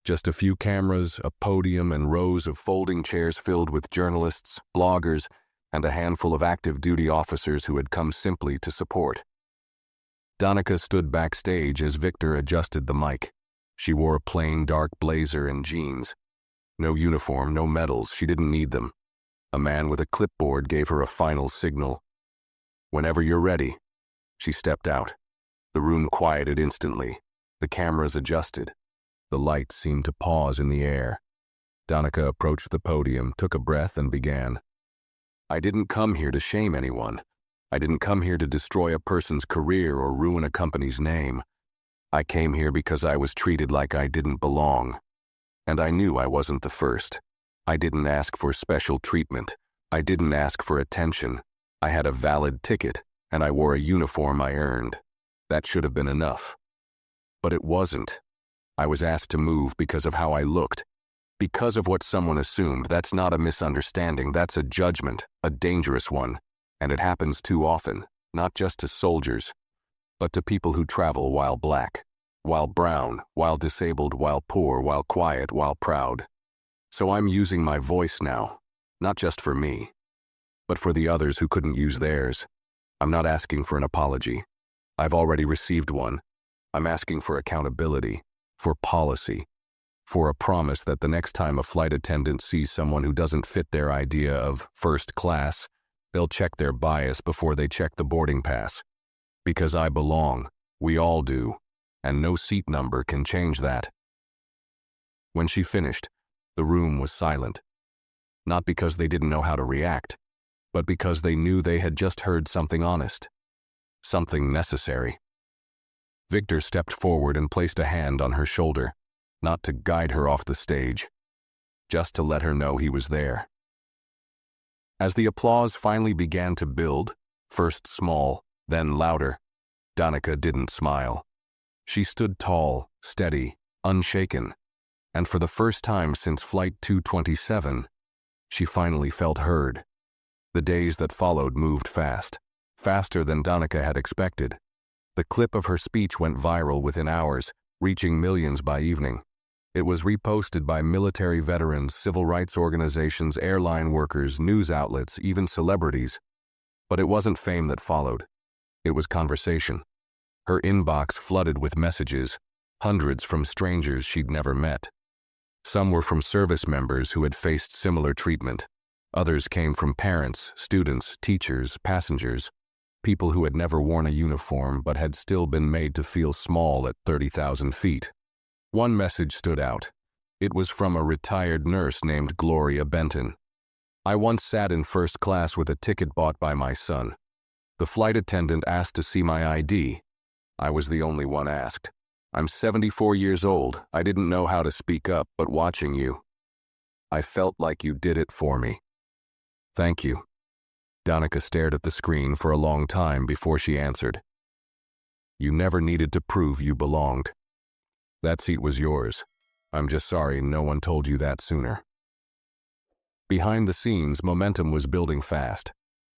Just a few cameras, a podium, and rows of folding chairs filled with journalists, bloggers, and a handful of active duty officers who had come simply to support. Danica stood backstage as Victor adjusted the mic. She wore a plain dark blazer and jeans. No uniform, no medals, she didn't need them. A man with a clipboard gave her a final signal. Whenever you're ready. She stepped out. The room quieted instantly. The cameras adjusted. The lights seemed to pause in the air. Danica approached the podium, took a breath, and began. I didn't come here to shame anyone. I didn't come here to destroy a person's career or ruin a company's name. I came here because I was treated like I didn't belong. And I knew I wasn't the first. I didn't ask for special treatment. I didn't ask for attention. I had a valid ticket, and I wore a uniform I earned. That should have been enough. But it wasn't. I was asked to move because of how I looked. Because of what someone assumed. That's not a misunderstanding, that's a judgment, a dangerous one. And it happens too often, not just to soldiers, but to people who travel while black, while brown, while disabled, while poor, while quiet, while proud. So I'm using my voice now, not just for me, but for the others who couldn't use theirs. I'm not asking for an apology. I've already received one. I'm asking for accountability, for policy, for a promise that the next time a flight attendant sees someone who doesn't fit their idea of first class, they'll check their bias before they check the boarding pass. Because I belong, we all do, and no seat number can change that. When she finished, the room was silent. Not because they didn't know how to react, but because they knew they had just heard something honest, something necessary. Victor stepped forward and placed a hand on her shoulder, not to guide her off the stage, just to let her know he was there. As the applause finally began to build, first small, then louder, Danica didn't smile. She stood tall, steady, unshaken, and for the first time since Flight 227, she finally felt heard. The days that followed moved fast, faster than Danica had expected. The clip of her speech went viral within hours, reaching millions by evening. It was reposted by military veterans, civil rights organizations, airline workers, news outlets, even celebrities. But it wasn't fame that followed. It was conversation. Her inbox flooded with messages, hundreds from strangers she'd never met. Some were from service members who had faced similar treatment. Others came from parents, students, teachers, passengers, people who had never worn a uniform but had still been made to feel small at 30,000 feet. One message stood out. It was from a retired nurse named Gloria Benton. "I once sat in first class with a ticket bought by my son. The flight attendant asked to see my ID. I was the only one asked. I'm 74 years old. I didn't know how to speak up, but watching you, I felt like you did it for me." "Thank you." Danica stared at the screen for a long time before she answered. "You never needed to prove you belonged. That seat was yours. I'm just sorry no one told you that sooner." Behind the scenes, momentum was building fast.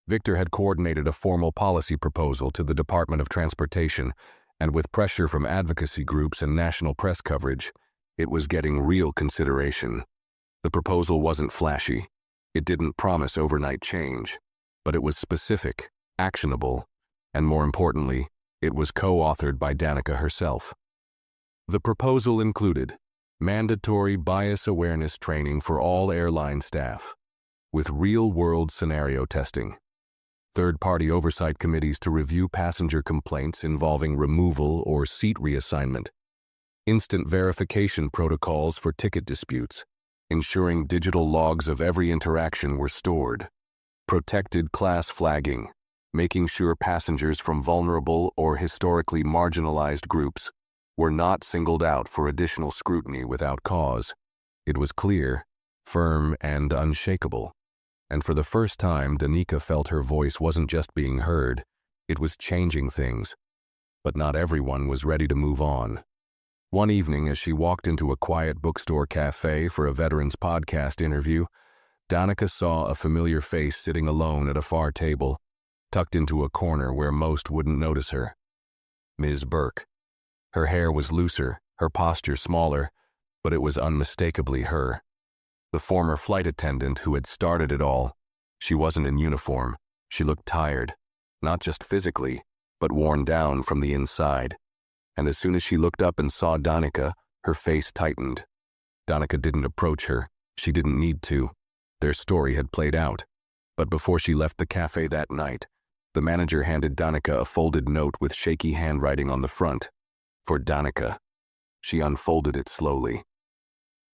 Victor had coordinated a formal policy proposal to the Department of Transportation, and with pressure from advocacy groups and national press coverage, it was getting real consideration. The proposal wasn't flashy. It didn't promise overnight change, but it was specific, actionable, and more importantly, it was co-authored by Danica herself. The proposal included mandatory bias awareness training for all airline staff, with real-world scenario testing, third-party oversight committees to review passenger complaints involving removal or seat reassignment, instant verification protocols for ticket disputes, ensuring digital logs of every interaction were stored, protected class flagging, making sure passengers from vulnerable or historically marginalized groups were not singled out for additional scrutiny without cause. It was clear, firm, and unshakable. And for the first time, Danica felt her voice wasn't just being heard, it was changing things. But not everyone was ready to move on. One evening, as she walked into a quiet bookstore cafe for a veterans podcast interview, Danica saw a familiar face sitting alone at a far table, tucked into a corner where most wouldn't notice her. Ms. Burke. Her hair was looser, her posture smaller, but it was unmistakably her. The former flight attendant who had started it all. She wasn't in uniform. She looked tired, not just physically, but worn down from the inside. And as soon as she looked up and saw Danica, her face tightened. Danica didn't approach her. She didn't need to. Their story had played out. But before she left the cafe that night, the manager handed Danica a folded note with shaky handwriting on the front. For Danica. She unfolded it slowly.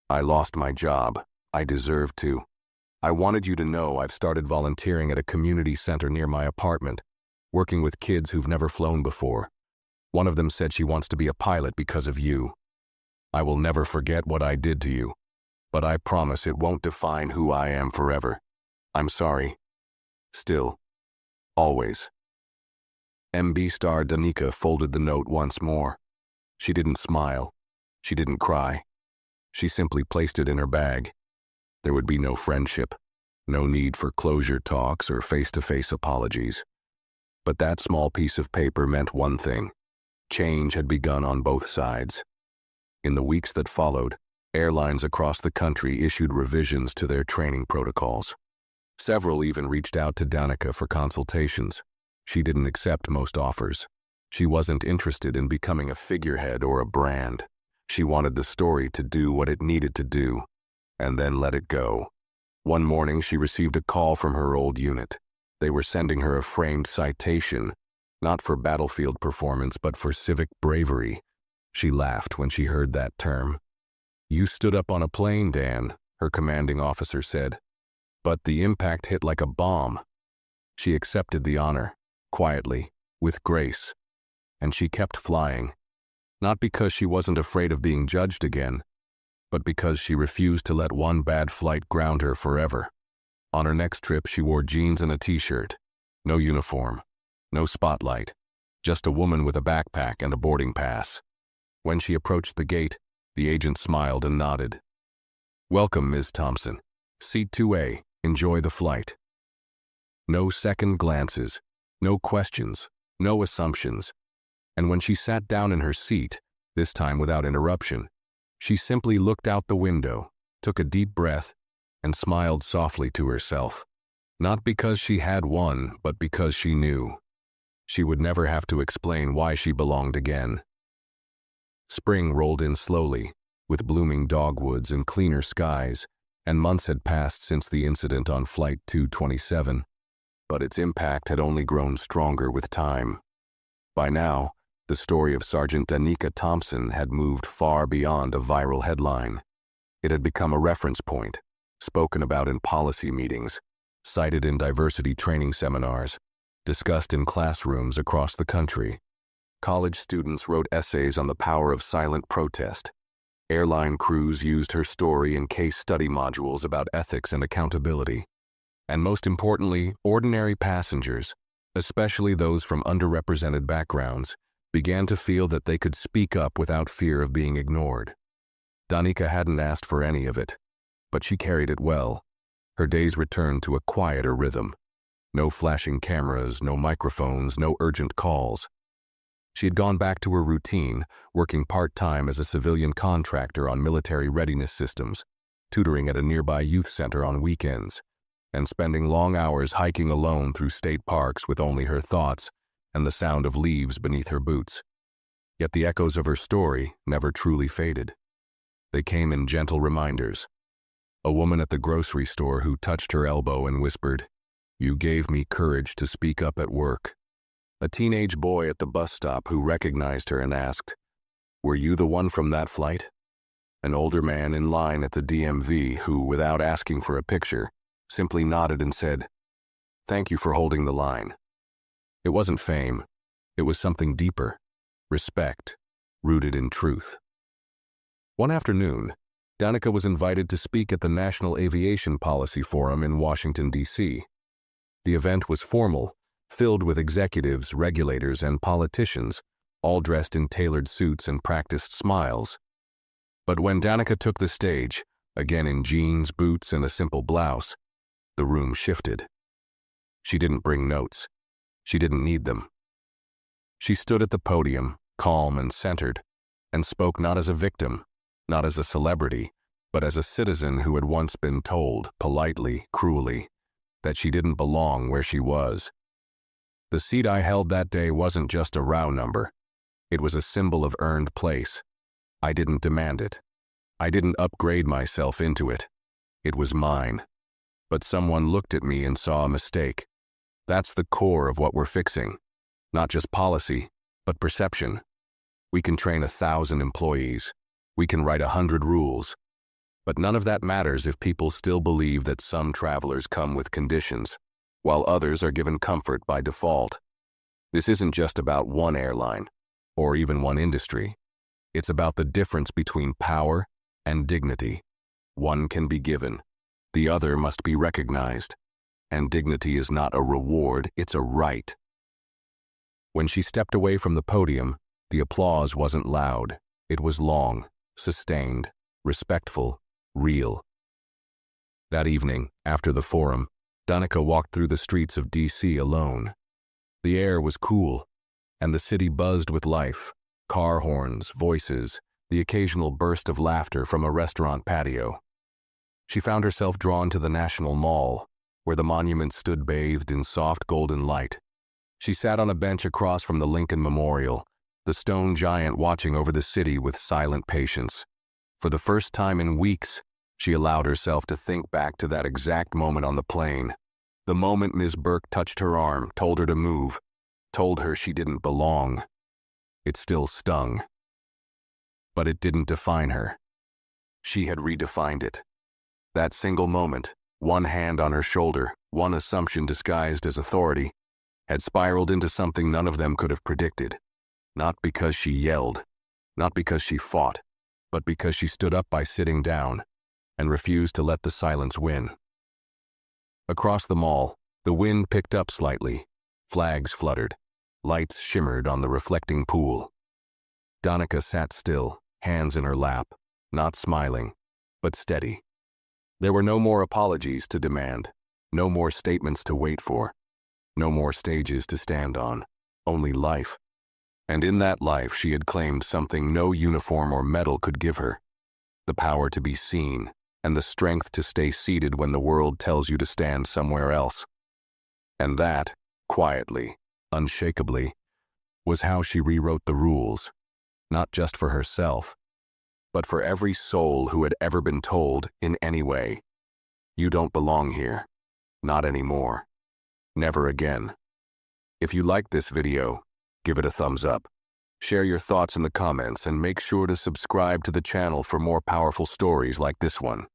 "I lost my job. I deserve to. I wanted you to know I've started volunteering at a community center near my apartment, working with kids who've never flown before. One of them said she wants to be a pilot because of you. I will never forget what I did to you, but I promise it won't define who I am forever. I'm sorry. Still. Always." MB star Danica folded the note once more. She didn't smile. She didn't cry. She simply placed it in her bag. There would be no friendship, no need for closure talks or face-to-face apologies. But that small piece of paper meant one thing. Change had begun on both sides. In the weeks that followed, airlines across the country issued revisions to their training protocols. Several even reached out to Danica for consultations. She didn't accept most offers. She wasn't interested in becoming a figurehead or a brand. She wanted the story to do what it needed to do, and then let it go. One morning, she received a call from her old unit. They were sending her a framed citation, not for battlefield performance, but for civic bravery. She laughed when she heard that term. "You stood up on a plane, Dan," her commanding officer said. "But the impact hit like a bomb." She accepted the honor, quietly, with grace. And she kept flying. Not because she wasn't afraid of being judged again, but because she refused to let one bad flight ground her forever. On her next trip, she wore jeans and a t-shirt. No uniform. No spotlight. Just a woman with a backpack and a boarding pass. When she approached the gate, the agent smiled and nodded. "Welcome, Ms. Thompson. Seat 2A. Enjoy the flight." No second glances. No questions. No assumptions. And when she sat down in her seat, this time without interruption, she simply looked out the window, took a deep breath, and smiled softly to herself. Not because she had one, but because she knew. She would never have to explain why she belonged again. Spring rolled in slowly, with blooming dogwoods and cleaner skies, and months had passed since the incident on Flight 227, but its impact had only grown stronger with time. By now, the story of Sergeant Danica Thompson had moved far beyond a viral headline. It had become a reference point, spoken about in policy meetings, cited in diversity training seminars, discussed in classrooms across the country. College students wrote essays on the power of silent protest. Airline crews used her story in case study modules about ethics and accountability. And most importantly, ordinary passengers, especially those from underrepresented backgrounds, began to feel that they could speak up without fear of being ignored. Danica hadn't asked for any of it, but she carried it well. Her days returned to a quieter rhythm. No flashing cameras, no microphones, no urgent calls. She had gone back to her routine, working part-time as a civilian contractor on military readiness systems, tutoring at a nearby youth center on weekends, and spending long hours hiking alone through state parks with only her thoughts and the sound of leaves beneath her boots. Yet the echoes of her story never truly faded. They came in gentle reminders. A woman at the grocery store who touched her elbow and whispered, "You gave me courage to speak up at work." A teenage boy at the bus stop who recognized her and asked, "Were you the one from that flight?" An older man in line at the DMV who, without asking for a picture, simply nodded and said, "Thank you for holding the line." It wasn't fame. It was something deeper. Respect, rooted in truth. One afternoon, Danica was invited to speak at the National Aviation Policy Forum in Washington, D.C. The event was formal, filled with executives, regulators, and politicians, all dressed in tailored suits and practiced smiles. But when Danica took the stage, again in jeans, boots, and a simple blouse, the room shifted. She didn't bring notes. She didn't need them. She stood at the podium, calm and centered, and spoke not as a victim, not as a celebrity, but as a citizen who had once been told, politely, cruelly, that she didn't belong where she was. The seat I held that day wasn't just a row number. It was a symbol of earned place. I didn't demand it. I didn't upgrade myself into it. It was mine. But someone looked at me and saw a mistake. That's the core of what we're fixing. Not just policy, but perception. We can train 1,000 employees. We can write 100 rules. But none of that matters if people still believe that some travelers come with conditions, while others are given comfort by default. This isn't just about one airline, or even one industry. It's about the difference between power and dignity. One can be given. The other must be recognized. And dignity is not a reward, it's a right. When she stepped away from the podium, the applause wasn't loud. It was long, sustained, respectful, real. That evening, after the forum, Danica walked through the streets of D.C. alone. The air was cool, and the city buzzed with life. Car horns, voices, the occasional burst of laughter from a restaurant patio. She found herself drawn to the National Mall, where the monument stood bathed in soft golden light. She sat on a bench across from the Lincoln Memorial, the stone giant watching over the city with silent patience. For the first time in weeks, she allowed herself to think back to that exact moment on the plane. The moment Ms. Burke touched her arm, told her to move, told her she didn't belong. It still stung. But it didn't define her. She had redefined it. That single moment, one hand on her shoulder, one assumption disguised as authority, had spiraled into something none of them could have predicted. Not because she yelled, not because she fought, but because she stood up by sitting down and refused to let the silence win. Across the mall, the wind picked up slightly. Flags fluttered. Lights shimmered on the reflecting pool. Danica sat still, hands in her lap, not smiling, but steady. There were no more apologies to demand, no more statements to wait for, no more stages to stand on, only life. And in that life she had claimed something no uniform or medal could give her, the power to be seen, and the strength to stay seated when the world tells you to stand somewhere else. And that, quietly, unshakably, was how she rewrote the rules, not just for herself, but for every soul who had ever been told, in any way, "You don't belong here. Not anymore. Never again." If you liked this video, give it a thumbs up. Share your thoughts in the comments and make sure to subscribe to the channel for more powerful stories like this one.